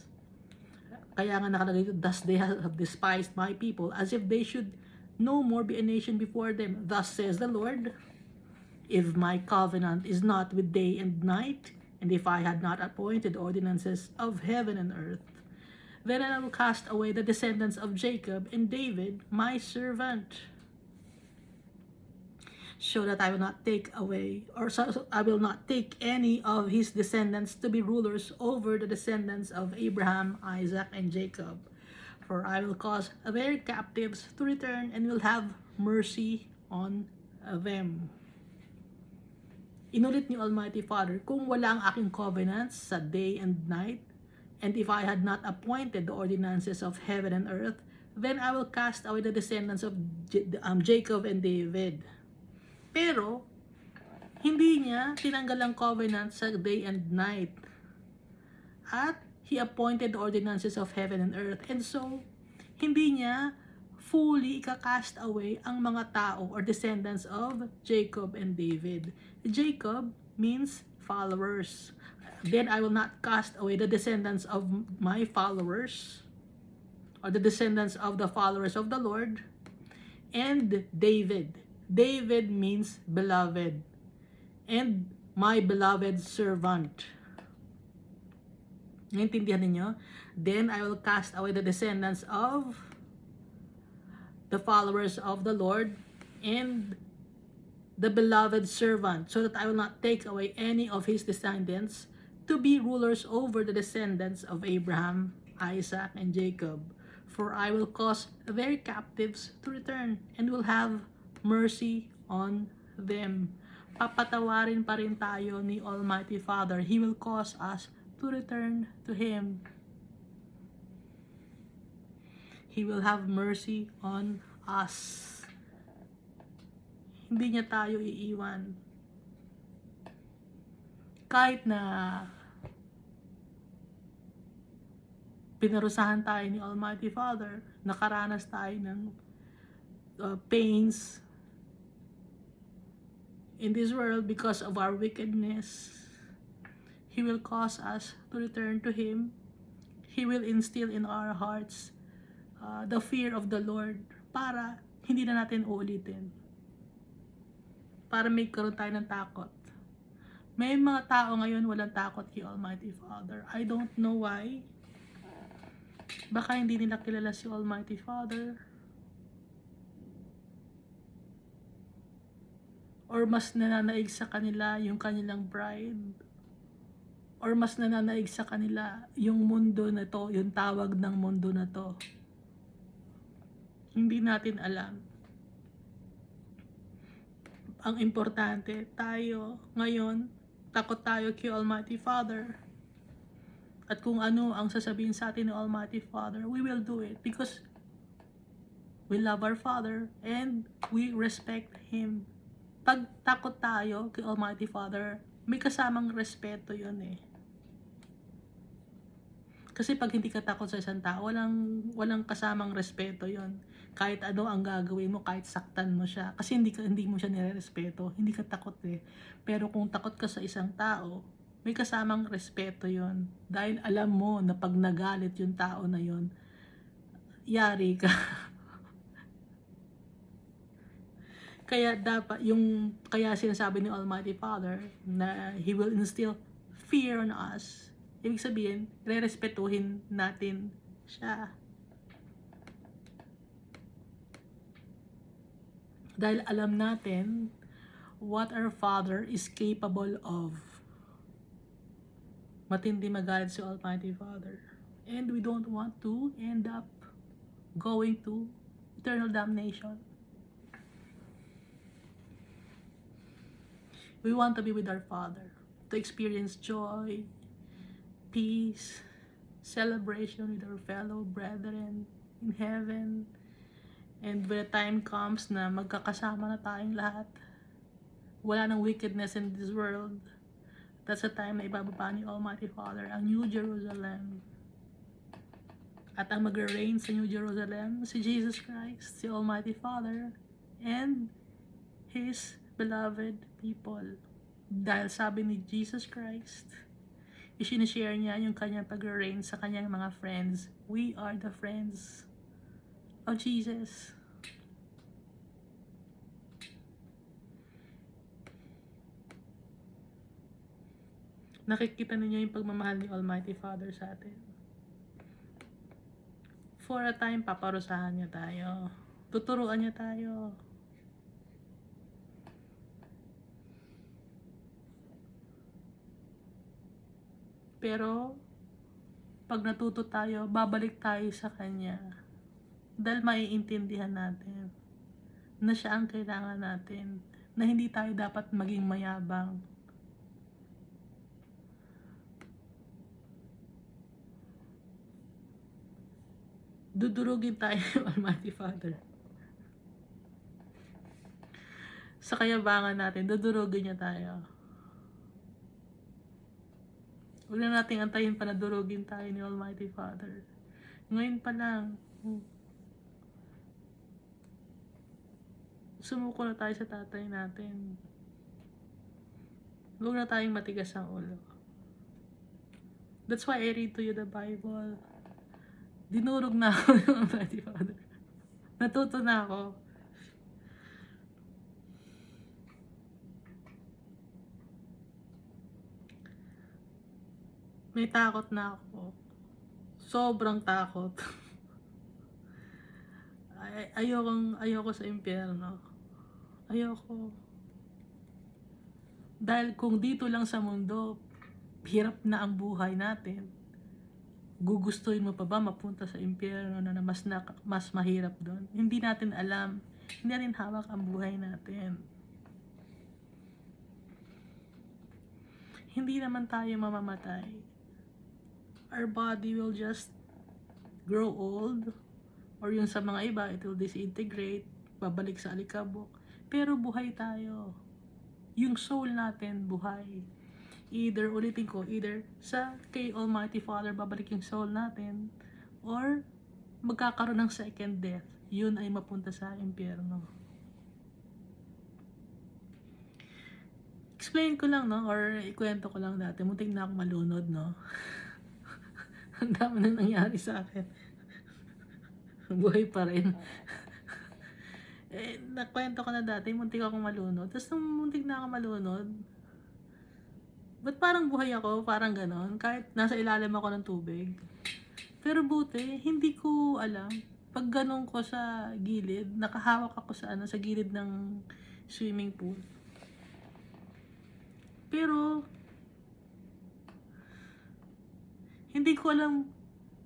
Kaya nga nakalagay dito, thus they have despised my people, as if they should no more be a nation before them. Thus says the Lord, if my covenant is not with day and night, and if I had not appointed ordinances of heaven and earth, Then I will cast away the descendants of Jacob and David, my servant, so that I will not take away, or so I will not take any of his descendants to be rulers over the descendants of Abraham, Isaac, and Jacob. For I will cause their captives to return and will have mercy on them. Inulit ni Almighty Father, kung wala ang aking covenants sa day and night, and if I had not appointed the ordinances of heaven and earth, then I will cast away the descendants of Jacob and David. Pero, hindi niya tinanggal ang covenant sa day and night. At He appointed the ordinances of heaven and earth. And so, hindi niya fully ikakast away ang mga tao or descendants of Jacob and David. Jacob means followers. Then I will not cast away the descendants of my followers, or the descendants of the followers of the Lord. And David. David means beloved. And my beloved servant. Naintindihan ninyo? Then I will cast away the descendants of the followers of the Lord and the beloved servant, so that I will not take away any of his descendants to be rulers over the descendants of Abraham, Isaac, and Jacob. For I will cause their captives to return and will have mercy on them. Papatawarin pa rin tayo ni Almighty Father. He will cause us to return to Him. He will have mercy on us. Hindi niya tayo iiwan. Kahit na pinarusahan tayo ni Almighty Father, nakaranas tayo ng pains in this world because of our wickedness, He will cause us to return to Him. He will instill in our hearts the fear of the Lord para hindi na natin uulitin. Para may karoon tayo ng takot. May mga tao ngayon walang takot kay Almighty Father. I don't know why. Baka hindi nila kilala si Almighty Father. Or mas nananaig sa kanila yung kanilang pride. Or mas nananaig sa kanila yung mundo na to, yung tawag ng mundo na to. Hindi natin alam. Ang importante, tayo ngayon, takot tayo kay Almighty Father. At kung ano ang sasabihin sa atin ng Almighty Father, we will do it because we love our Father and we respect Him. Pag takot tayo kay Almighty Father, may kasamang respeto yun eh. Kasi pag hindi ka takot sa isang tao, walang kasamang respeto yon. Kahit ano ang gagawin mo, kahit saktan mo siya. Kasi hindi mo siya nirerespeto. Hindi ka takot eh. Pero kung takot ka sa isang tao, may kasamang respeto yon. Dahil alam mo na pag nagalit yung tao na yon, yari ka. Kaya sinasabi ni Almighty Father na He will instill fear on us. Ibig sabihin, re-respetuhin natin siya. Dahil alam natin what our Father is capable of. Matindi magalit si Almighty Father. And we don't want to end up going to eternal damnation. We want to be with our Father, to experience joy, peace, celebration with our fellow brethren in heaven. And when the time comes na magkakasama na tayong lahat, wala nang wickedness in this world, that's the time na ibababa ni Almighty Father ang New Jerusalem. At ang mag-reign sa New Jerusalem, si Jesus Christ, si Almighty Father, and His beloved people. Dahil sabi ni Jesus Christ, isinishare niya yung kanyang pag-reign sa kanyang mga friends. We are the friends of Jesus. Nakikita ninyo yung pagmamahal ni Almighty Father sa atin. For a time, paparusahan niya tayo. Tuturuan niya tayo. Pero, pag natuto tayo, babalik tayo sa Kanya. Dahil maiintindihan natin na siya ang kailangan natin. Na hindi tayo dapat maging mayabang. Dudurugin tayo ng Almighty Father. Sa kayabangan natin, dudurugin niya tayo. Huwag na nating antayin pa na durugin tayo ni Almighty Father. Ngayon pa lang, sumuko na tayo sa tatay natin. Huwag na tayong matigas ang ulo. That's why I read to you the Bible. Dinurog na ako ng Almighty Father. Natuto na ako. May takot na ako. Sobrang takot. Ayoko sa impyerno. Ayoko. Dahil kung dito lang sa mundo, hirap na ang buhay natin. Gugustuhin mo pa ba mapunta sa impyerno na mas mahirap doon? Hindi natin alam. Hindi natin hawak ang buhay natin. Hindi naman tayo mamamatay. Our body will just grow old. Or yung sa mga iba, it will disintegrate. Babalik sa alikabok. Pero buhay tayo. Yung soul natin buhay. Either, ulitin ko, either sa kay Almighty Father babalik yung soul natin, or magkakaroon ng second death. Yun ay mapunta sa impyerno. Explain ko lang, no? Or ikwento ko lang dati. Muntik na akong malunod, no? Ang dami na nangyari sa akin. Buhay pa rin. Nakwento ko na dati, muntik akong malunod. Tapos nung muntik na akong malunod, ba't parang buhay ako? Parang ganon. Kahit nasa ilalim ako ng tubig. Pero buti, hindi ko alam. Pag ganon ko sa gilid, nakahawak ako sa gilid ng swimming pool. Pero, hindi ko alam.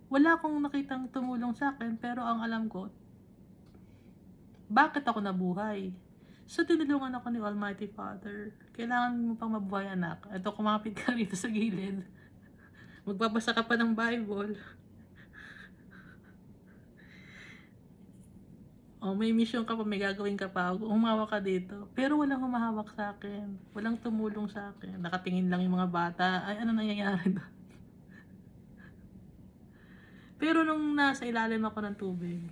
Wala akong nakitang tumulong sa akin. Pero ang alam ko, bakit ako nabuhay? So, tinulungan ako ni Almighty Father. Kailangan mo pang mabuhay, anak. Ito, kumapit ka rito sa gilid. Magbabasa ka pa ng Bible. May mission ka pa, may gagawin ka pa. Humawa ka dito. Pero walang humahawak sa akin. Walang tumulong sa akin. Nakatingin lang yung mga bata. Ay, ano nangyayari doon? Pero nung nasa ilalim ako ng tubig,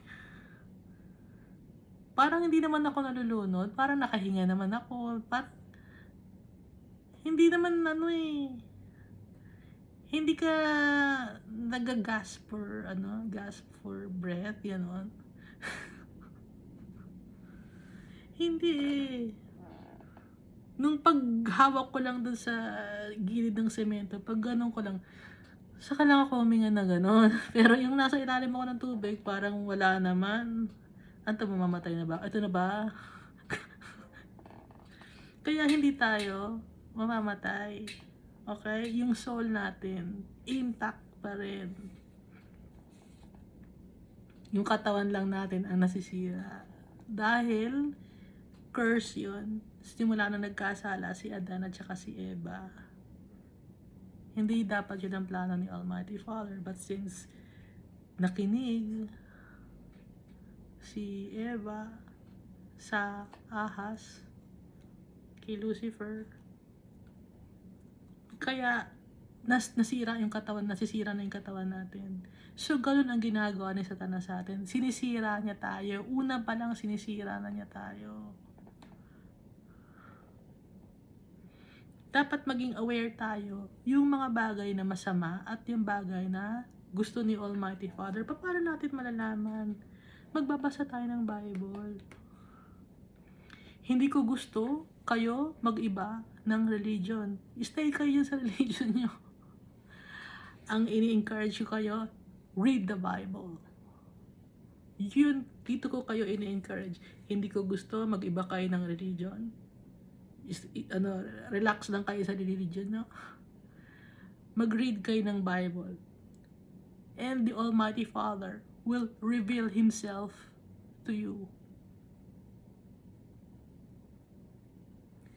parang hindi naman ako nalulunod, parang nakahinga naman ako, parang hindi naman hindi ka nagagasp for gasp for breath, gano'n. Hindi Nung paghawak ko lang dun sa gilid ng semento, pag gano'n ko lang, saka lang ako huminga na gano'n. Pero yung nasa ilalim ako ng tubig, parang wala naman. Anto, mamamatay na ba? Ito na ba? Kaya hindi tayo mamamatay. Okay? Yung soul natin, intact pa rin. Yung katawan lang natin ang nasisira. Dahil, curse yun. Simula na nagkasala si Adan at saka si Eva. Hindi dapat yun ang plano ni Almighty Father. But since nakinig si Eva sa ahas kay Lucifer, kaya nasisira na yung katawan natin. So, ganun ang ginagawa ni Satanas sa atin. Sinisira niya tayo. Una pa lang, sinisira na niya tayo. Dapat maging aware tayo yung mga bagay na masama at yung bagay na gusto ni Almighty Father. Paano natin malalaman? Magbabasa tayo ng Bible. Hindi ko gusto kayo mag-iba ng religion. Stay kayo sa religion nyo. Ang ini-encourage ko kayo, read the Bible. Yun, dito ko kayo ini-encourage. Hindi ko gusto mag-iba kayo ng religion. Relax lang kayo sa religion, no? Mag-read kayo ng Bible. And the Almighty Father will reveal Himself to you.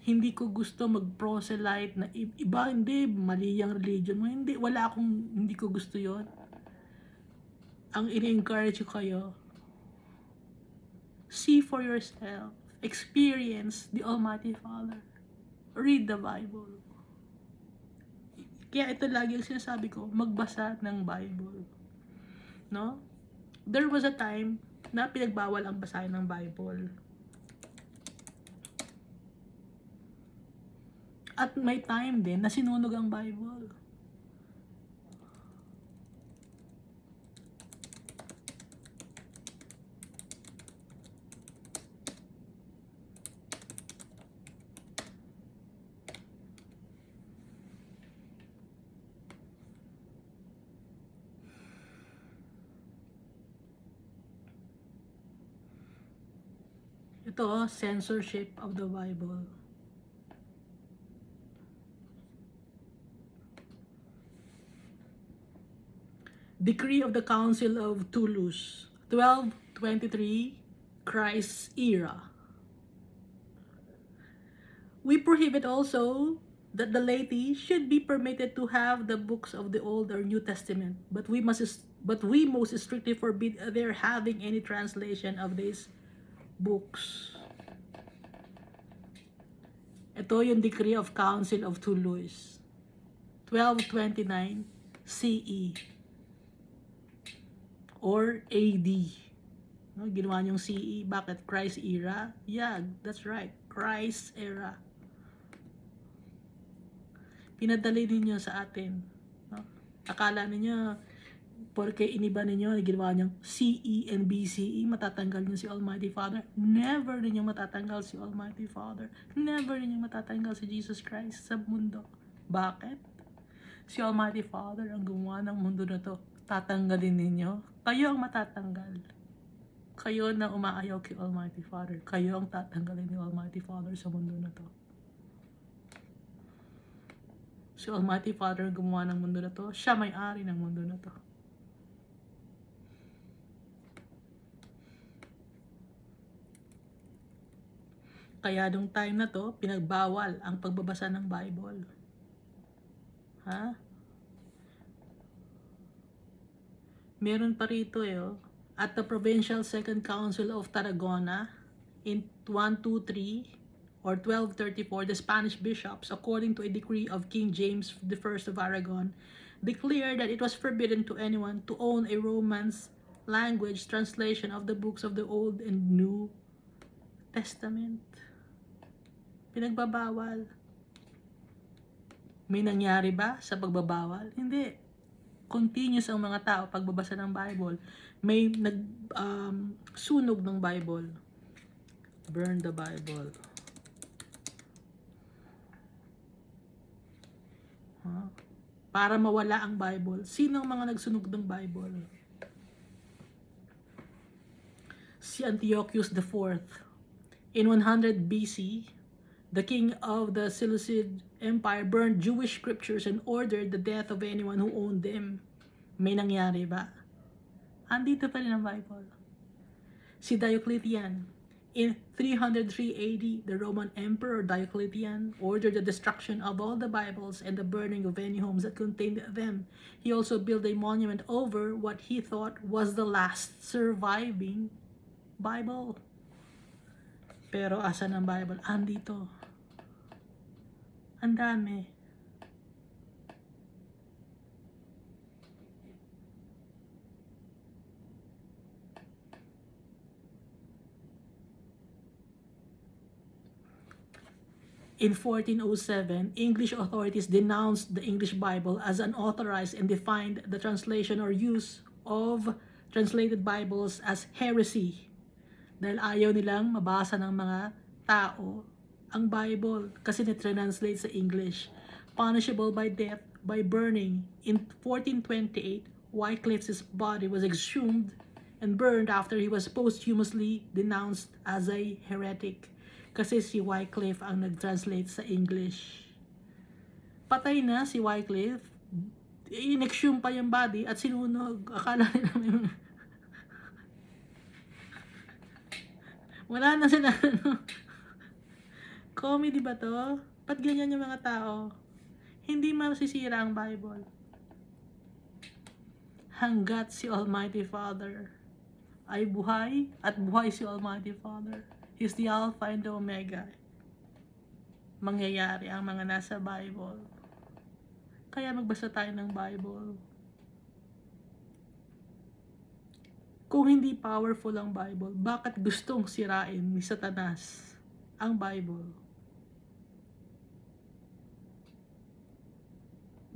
Hindi ko gusto mag-proselyte na iba, hindi, mali yung religion mo. Hindi, hindi ko gusto yon. Ang ini-encourage ko kayo, see for yourself, experience the Almighty Father. Read the Bible. Kaya ito lagi ang sinasabi ko, magbasa ng Bible. No? There was a time na pinagbawal ang basahin ng Bible. At may time din na sinunog ang Bible. Ito, censorship of the Bible. Decree of the Council of Toulouse, 1223, Christ's era. We prohibit also that the laity should be permitted to have the books of the Old or New Testament, but we most strictly forbid their having any translation of these books. Ito yung Decree of Council of Toulouse, 1229 CE. Or AD. No, ginawa niyong CE. Bakit? Christ era? Yeah, that's right. Christ era. Pinadali ninyo sa atin. No? Akala ninyo, porque iniba ninyo, ginawa niyong CE and BCE, matatanggal niyo si Almighty Father. Never ninyo matatanggal si Almighty Father. Never ninyo matatanggal si Jesus Christ sa mundo. Bakit? Si Almighty Father ang gumawa ng mundo na to. Tatanggalin ninyo, kayo ang matatanggal. Kayo na umaayaw kay Almighty Father. Kayo ang tatanggalin ni Almighty Father sa mundo na to. Si Almighty Father ang gumawa ng mundo na to. Siya may-ari ng mundo na to. Kaya nung time na to, pinagbawal ang pagbabasa ng Bible. Ha? Meron pa rito at the Provincial Second Council of Tarragona in 123 or 1234, the Spanish bishops, according to a decree of King James I of Aragon, declared that it was forbidden to anyone to own a Romance language translation of the books of the Old and New Testament. Pinagbabawal. May nangyari ba sa pagbabawal? Hindi. Continuous ang mga tao pagbabasa ng Bible. May sunog ng Bible. Burn the Bible. Para mawala ang Bible. Sino ang mga nagsunog ng Bible? Si Antiochus IV. In 100 BC, the king of the Seleucid Empire burned Jewish scriptures and ordered the death of anyone who owned them. May nangyari ba? Andito pa rin ang Bible. Si Diocletian, in 303 AD, the Roman Emperor Diocletian ordered the destruction of all the Bibles and the burning of any homes that contained them. He also built a monument over what he thought was the last surviving Bible. Pero asan ang Bible? Andito. Ang dami. In 1407, English authorities denounced the English Bible as unauthorized and defined the translation or use of translated Bibles as heresy. Dahil ayaw nilang mabasa ng mga tao ang Bible kasi nitranslate sa English. Punishable by death by burning. In 1428, Wycliffe's body was exhumed and burned after he was posthumously denounced as a heretic. Kasi si Wycliffe ang nag-translate sa English. Patay na si Wycliffe, in-exhume pa yung body at sinunog. Akala nila may wala na sila, ano. Comedy ba to? Ba't ganyan yung mga tao? Hindi masisira ang Bible hanggat si Almighty Father ay buhay at buhay si Almighty Father. He's the Alpha and the Omega. Mangyayari ang mga nasa Bible. Kaya magbasa tayo ng Bible. Kung hindi powerful ang Bible, bakit gustong sirain ni Satanas ang Bible?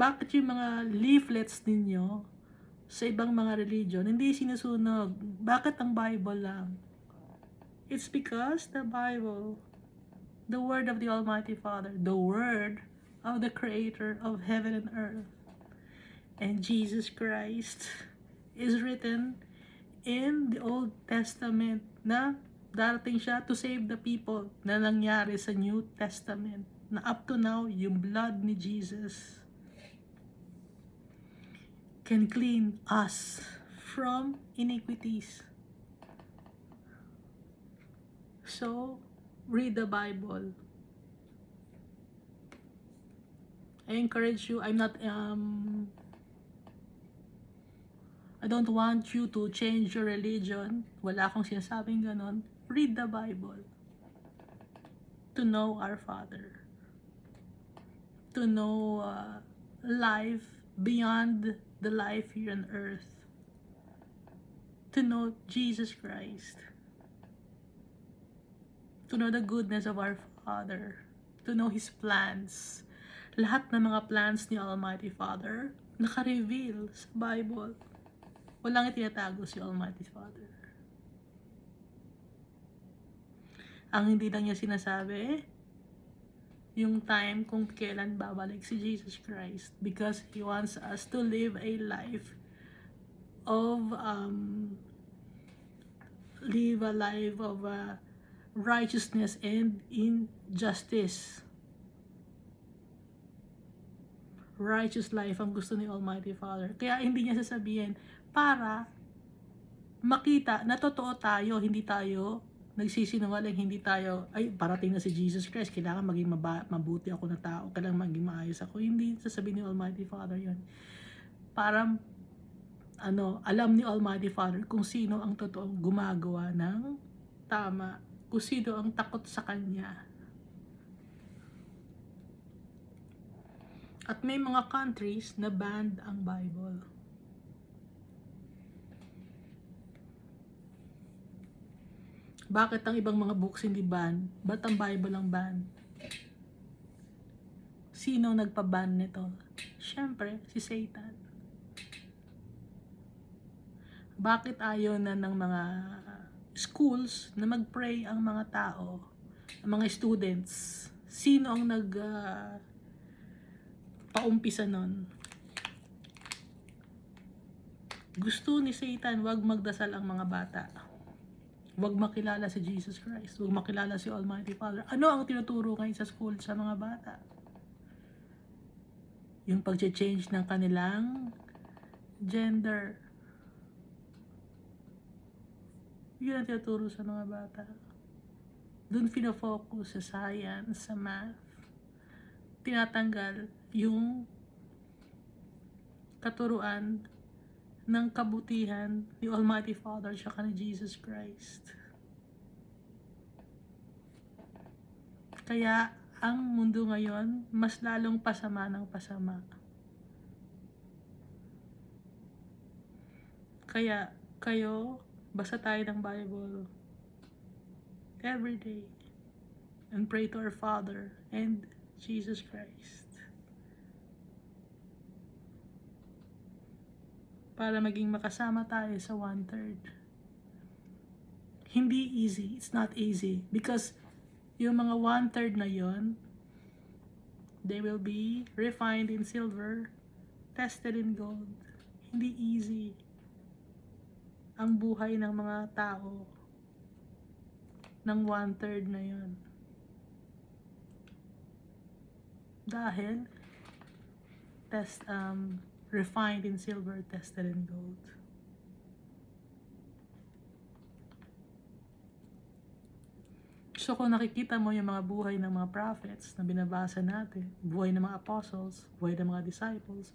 Bakit yung mga leaflets ninyo sa ibang mga religion hindi sinusunog? Bakit ang Bible lang? It's because the Bible, the word of the Almighty Father, the word of the Creator of heaven and earth, and Jesus Christ is written in the Old Testament na darating siya to save the people na nangyari sa New Testament na up to now yung blood ni Jesus can clean us from iniquities. So, read the Bible. I encourage you, I don't want you to change your religion. Wala akong sinasabing ganon. Read the Bible. To know our Father. To know life beyond the life here on earth. To know Jesus Christ. To know the goodness of our Father. To know His plans. Lahat ng mga plans ni Almighty Father naka-reveal sa Bible. Walang itinatago si Almighty Father. Ang hindi lang niya sinasabi, yung time kung kailan babalik si Jesus Christ, because He wants us to live a life of righteousness and in justice. Righteous life ang gusto ni Almighty Father. Kaya hindi niya sasabihin para makita na totoo tayo, hindi tayo nagsisinungaling, hindi tayo, ay, parating na si Jesus Christ, kailangan maging mabuti ako na tao, kailangan maging maayos ako. Hindi sasabihin ni Almighty Father yun. Para, alam ni Almighty Father kung sino ang totoong gumagawa ng tama, kung sino ang takot sa Kanya. At may mga countries na banned ang Bible. Bakit ang ibang mga books hindi ban? Ba't ang Bible ang ban? Sino nagpa-ban nito? Siyempre, si Satan. Bakit ayaw na ng mga schools na mag-pray ang mga tao, ang mga students? Sino ang paumpisa nun? Gusto ni Satan wag magdasal ang mga bata. Wag makilala si Jesus Christ. Wag makilala si Almighty Father. Ano ang tinuturo ngayon sa school sa mga bata? Yung pag-change ng kanilang gender. Yun ang tinuturo sa mga bata. Doon pinafocus sa science, sa math. Tinatanggal yung katuruan ng kabutihan ni Almighty Father at ni Jesus Christ. Kaya ang mundo ngayon mas lalong pasama ng pasama. Kaya kayo, basa tayo ng Bible every day and pray to our Father and Jesus Christ. Para maging makasama tayo sa 1/3. Hindi easy. It's not easy. Because yung mga 1/3 na yon, they will be refined in silver, tested in gold. Hindi easy. ang buhay ng mga tao ng 1/3 na yun. Dahil refined in silver, tested in gold. So kung nakikita mo yung mga buhay ng mga prophets na binabasa natin, buhay ng mga apostles, buhay ng mga disciples,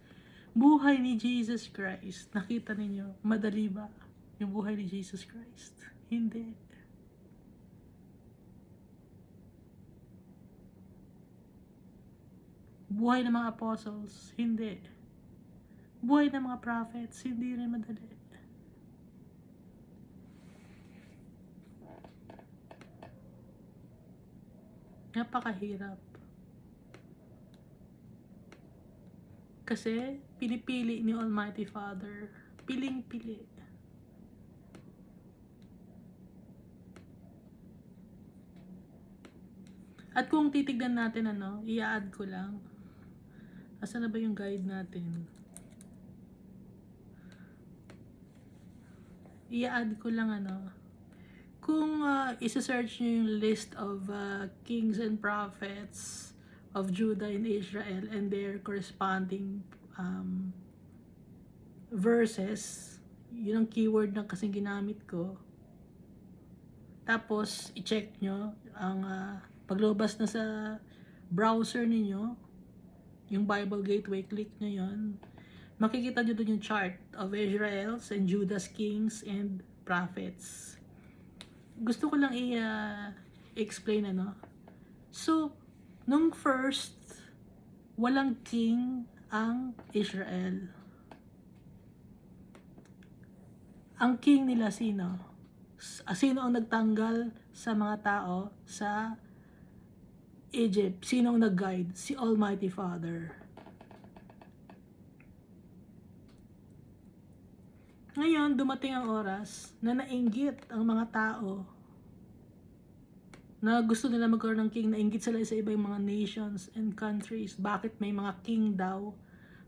buhay ni Jesus Christ, nakita ninyo, madali ba yung buhay ni Jesus Christ? Hindi. Buhay ng mga apostles, hindi. Buhay ng mga prophets, hindi rin madali. Napakahirap. Kasi pinipili ni Almighty Father, piling-pili. At kung titignan natin i-add ko lang. Asan na ba yung guide natin? I-add ko lang kung isa-search nyo yung list of kings and prophets of Judah and Israel and their corresponding verses, yun ang keyword na kasing ginamit ko. Tapos i-check nyo ang paglabas na sa browser ninyo, yung Bible Gateway, click nyo yun, makikita nyo doon yung chart of Israel's and Judah's kings and prophets. Gusto ko lang i-explain So, nung first, walang king ang Israel. Ang king nila sino? Sino ang nagtanggal sa mga tao sa Egypt? Sino ang nag-guide? Si Almighty Father. Ngayon, dumating ang oras na nainggit ang mga tao na gusto nila magkaroon ng king, nainggit sila sa ibang mga nations and countries. Bakit may mga king daw?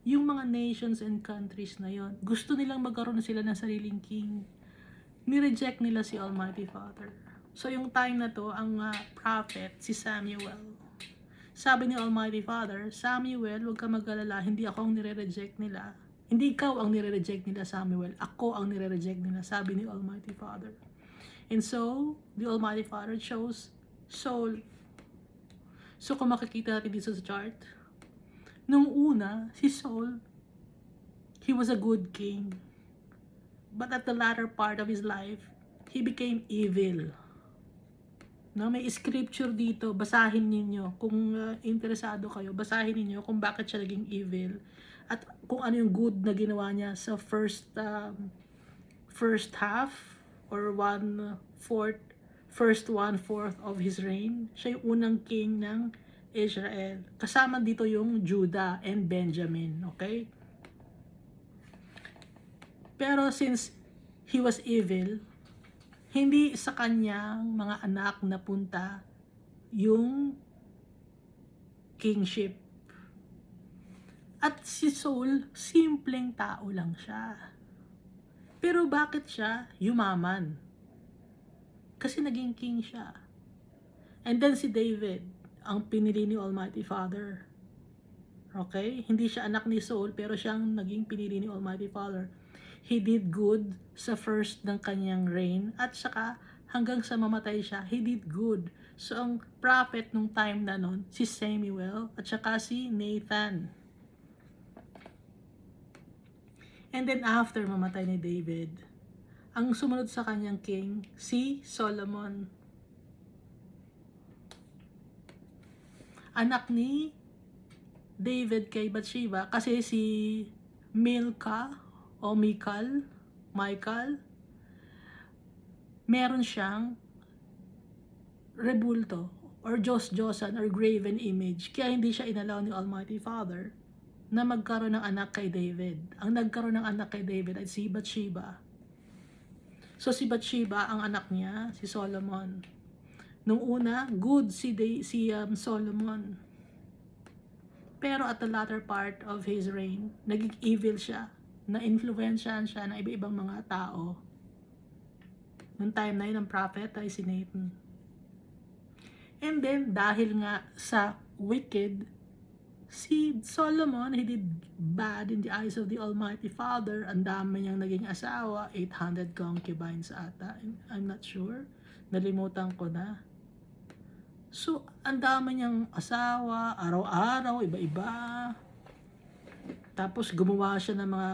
Yung mga nations and countries na yon, gusto nilang magkaroon sila ng sariling king. Ni-reject nila si Almighty Father. So yung time na to, ang prophet, si Samuel, sabi ni Almighty Father, Samuel, huwag ka mag-alala, hindi ako ang nire-reject nila. Hindi ikaw ang nire-reject nila, Samuel. Ako ang nire-reject nila, sabi ni Almighty Father. And so, the Almighty Father chose Saul. So kung makikita natin dito sa chart, nung una, si Saul, he was a good king. But at the latter part of his life, he became evil. May scripture dito, basahin ninyo. Kung interesado kayo, basahin ninyo kung bakit siya naging evil. At kung ano yung good na ginawa niya sa first half or first 1/4 of his reign. Siya yung unang king ng Israel. Kasama dito yung Judah and Benjamin. Okay? Pero since he was evil, hindi sa kanyang mga anak na punta yung kingship. At si Saul, simpleng tao lang siya. Pero bakit siya yumaman? Kasi naging king siya. And then si David, ang pinili ni Almighty Father. Okay? Hindi siya anak ni Saul, pero siyang naging pinili ni Almighty Father. He did good sa first ng kanyang reign, at saka hanggang sa mamatay siya, he did good. So ang prophet nung time na nun, si Samuel at saka si Nathan. And then after mamatay ni David, ang sumunod sa kanyang king, si Solomon. Anak ni David kay Bathsheba, kasi si Michal, meron siyang rebulto or Diyos-Diyosan or graven image. Kaya hindi siya inalaw ni Almighty Father na magkaroon ng anak kay David. Ang nagkaroon ng anak kay David ay si Bathsheba. So si Bathsheba, ang anak niya, si Solomon. Nung una, good si Solomon. Pero at the latter part of his reign, naging evil siya. Na-influensyahan siya ng iba-ibang mga tao. Nung time na yun, ang prophet ay si Nathan. And then, dahil nga sa wicked, si Solomon, he did bad in the eyes of the Almighty Father. Ang dami niyang naging asawa, 800 concubines ata. I'm not sure. Nalimutan ko na. So, ang dami niyang asawa, araw-araw, iba-iba. Tapos, gumawa siya ng mga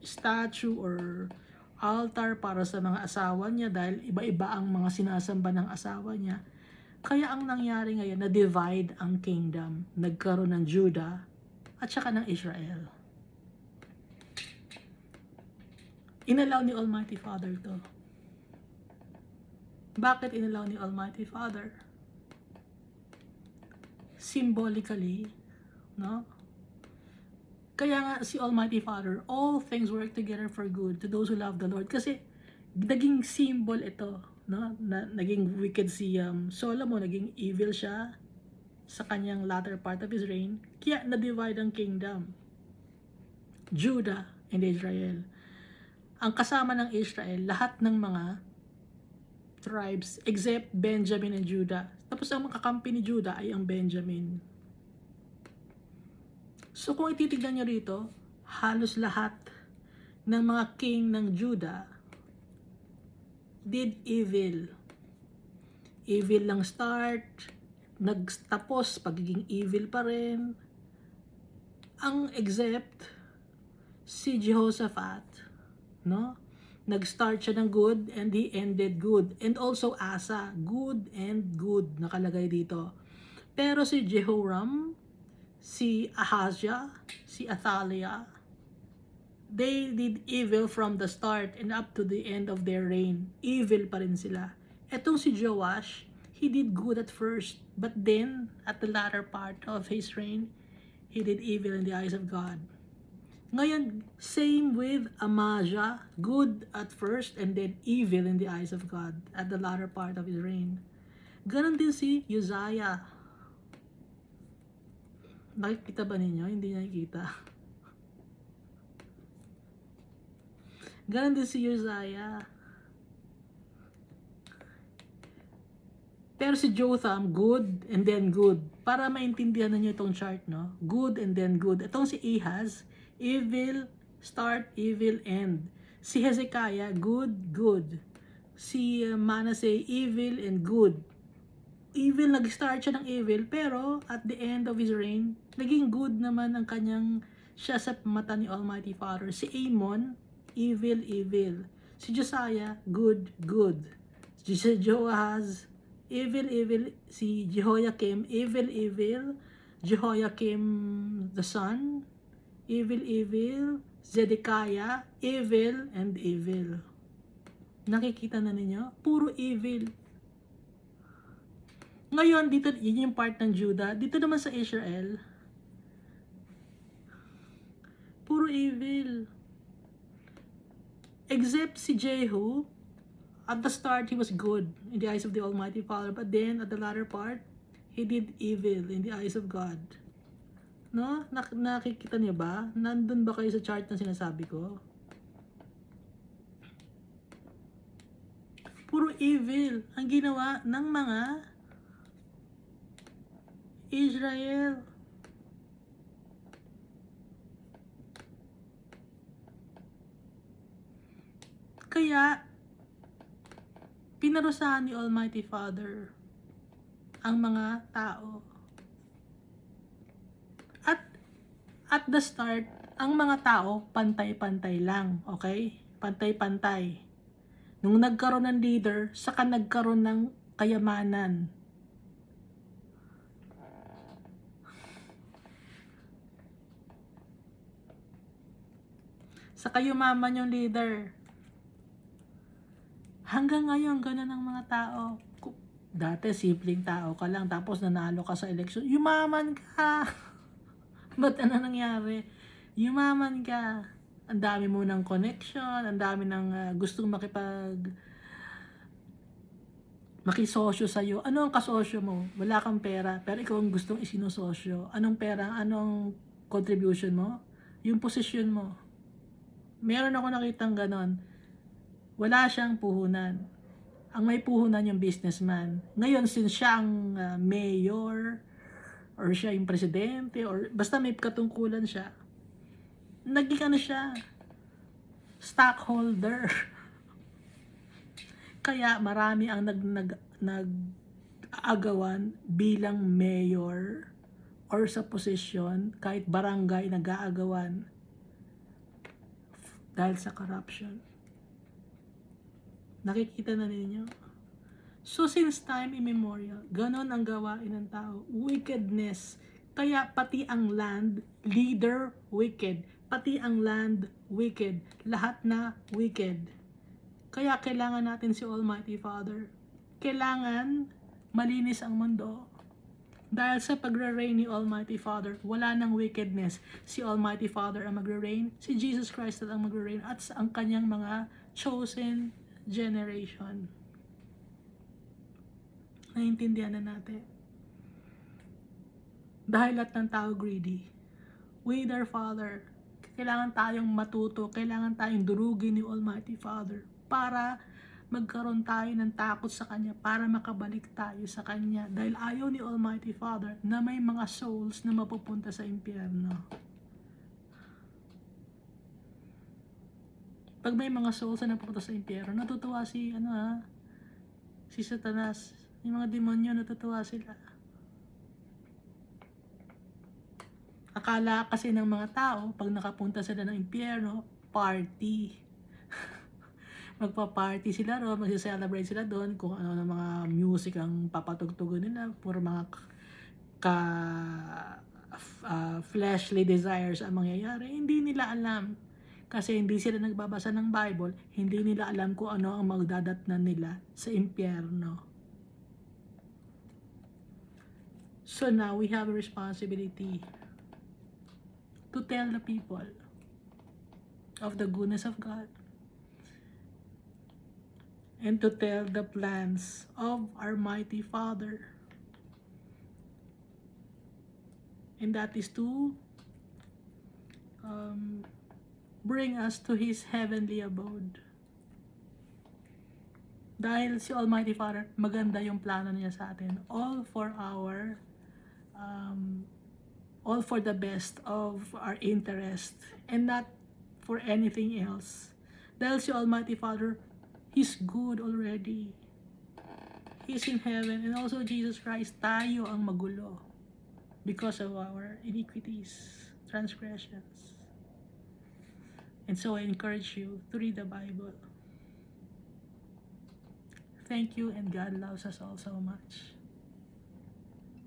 statue or altar para sa mga asawa niya dahil iba-iba ang mga sinasamba ng asawa niya. Kaya ang nangyari ngayon, na-divide ang kingdom. Nagkaroon ng Judah at saka ng Israel. Inalaw ni Almighty Father to. Bakit inalaw ni Almighty Father? Symbolically, no? Kaya nga si Almighty Father, all things work together for good to those who love the Lord. Kasi naging symbol ito, no? Naging wicked si Solomon, naging evil siya sa kanyang latter part of his reign. Kaya na-divide ang kingdom. Judah and Israel. Ang kasama ng Israel, lahat ng mga tribes except Benjamin and Judah. Tapos ang makakampi ni Judah ay ang Benjamin. So kung ititignan nyo rito, halos lahat ng mga king ng Judah did evil. Evil lang start, nagtapos, pagiging evil pa rin. Ang except si Jehoshaphat, no? Nag-start siya ng good and he ended good. And also Asa, good and good, nakalagay dito. Pero si Jehoram, si Ahaziah, si Athaliah, they did evil from the start and up to the end of their reign. Evil pa rin sila. Etong si Joash, he did good at first, but then, at the latter part of his reign, he did evil in the eyes of God. Ngayon, same with Amaziah, good at first and then evil in the eyes of God at the latter part of his reign. Ganon din si Uzziah. Nakikita ba ninyo? Hindi nakikita. Ganon din si Uzziah. Pero si Jotham, good and then good. Para maintindihan ninyo itong chart, no? Good and then good. Itong si Ahaz, evil, start, evil, end. Si Hezekiah, good, good. Si Manasseh, evil and good. Evil, nag-start siya ng evil, pero at the end of his reign, naging good naman ang kanyang siya sa mata ni Almighty Father. Si Amon, evil, evil. Si Josiah, good, good. Si Joahaz, evil, evil. Si Jehoiakim, evil, evil. Jehoiakim the son, evil, evil. Zedekiah, evil and evil. Nakikita na ninyo? Puro evil. Ngayon, dito, yun yung part ng Judah. Dito naman sa Israel, puro evil. Except si Jehu, at the start, he was good in the eyes of the Almighty Father. But then, at the latter part, he did evil in the eyes of God. No? Nakikita niyo ba? Nandun ba kayo sa chart na sinasabi ko? Puro evil ang ginawa ng mga Israel. Kaya, pinarusahan ni Almighty Father ang mga tao. At the start, ang mga tao, pantay-pantay lang. Okay? Pantay-pantay. Nung nagkaroon ng leader, saka nagkaroon ng kayamanan. Saka yumaman yung leader. Hanggang ngayon, ganun ang mga tao. Dati, simpleng tao ka lang, tapos nanalo ka sa eleksyon, yumaman ka. Ba't ano nangyari? Yumaman ka. Ang dami mo ng connection, ang dami ng gustong makisosyo sa'yo. Ano ang kasosyo mo? Wala kang pera, pero ikaw ang gustong isinososyo. Anong pera? Anong contribution mo? Yung posisyon mo. Meron ako nakitang ganon. Wala siyang puhunan. Ang may puhunan yung businessman. Ngayon, since siya ang mayor, or siya yung presidente, or basta may katungkulan siya, naging ano siya, stockholder. Kaya marami ang nag-aagawan bilang mayor or sa posisyon, kahit barangay nag-aagawan dahil sa corruption. Nakikita na ninyo? So since time immemorial, ganon ang gawain ng tao. Wickedness. Kaya pati ang land, leader, wicked. Pati ang land, wicked. Lahat na wicked. Kaya kailangan natin si Almighty Father. Kailangan malinis ang mundo. Dahil sa pagre-reign ni Almighty Father, wala nang wickedness. Si Almighty Father ang magre-reign, si Jesus Christ ang magre-reign, at ang kanyang mga chosen generation. Naiintindihan na natin. Dahil lahat ng tao greedy. We, their Father, kailangan tayong matuto, kailangan tayong durugin ni Almighty Father para magkaroon tayo ng takot sa Kanya, para makabalik tayo sa Kanya. Dahil ayaw ni Almighty Father na may mga souls na mapupunta sa impyerno. Pag may mga souls na napupunta sa impyerno, natutuwa si Satanas. Yung mga demonyo, natutuwa sila. Akala kasi ng mga tao, pag nakapunta sila ng impyerno, party. Magpa-party sila ron, magse-celebrate sila doon, kung ano ng mga music ang papatugtugon nila, puro mga fleshly desires ang mangyayari. Hindi nila alam. Kasi hindi sila nagbabasa ng Bible, hindi nila alam kung ano ang magdadatnan nila sa impyerno. So now we have a responsibility to tell the people of the goodness of God and to tell the plans of our mighty Father. And that is to bring us to His heavenly abode. Dahil si Almighty Father, maganda yung plano niya sa atin. All for the best of our interest and not for anything else. Dahil si Almighty Father, He's good already. He's in heaven, and also Jesus Christ, tayo ang magulo because of our iniquities, transgressions. And so I encourage you to read the Bible. Thank you, and God loves us all so much.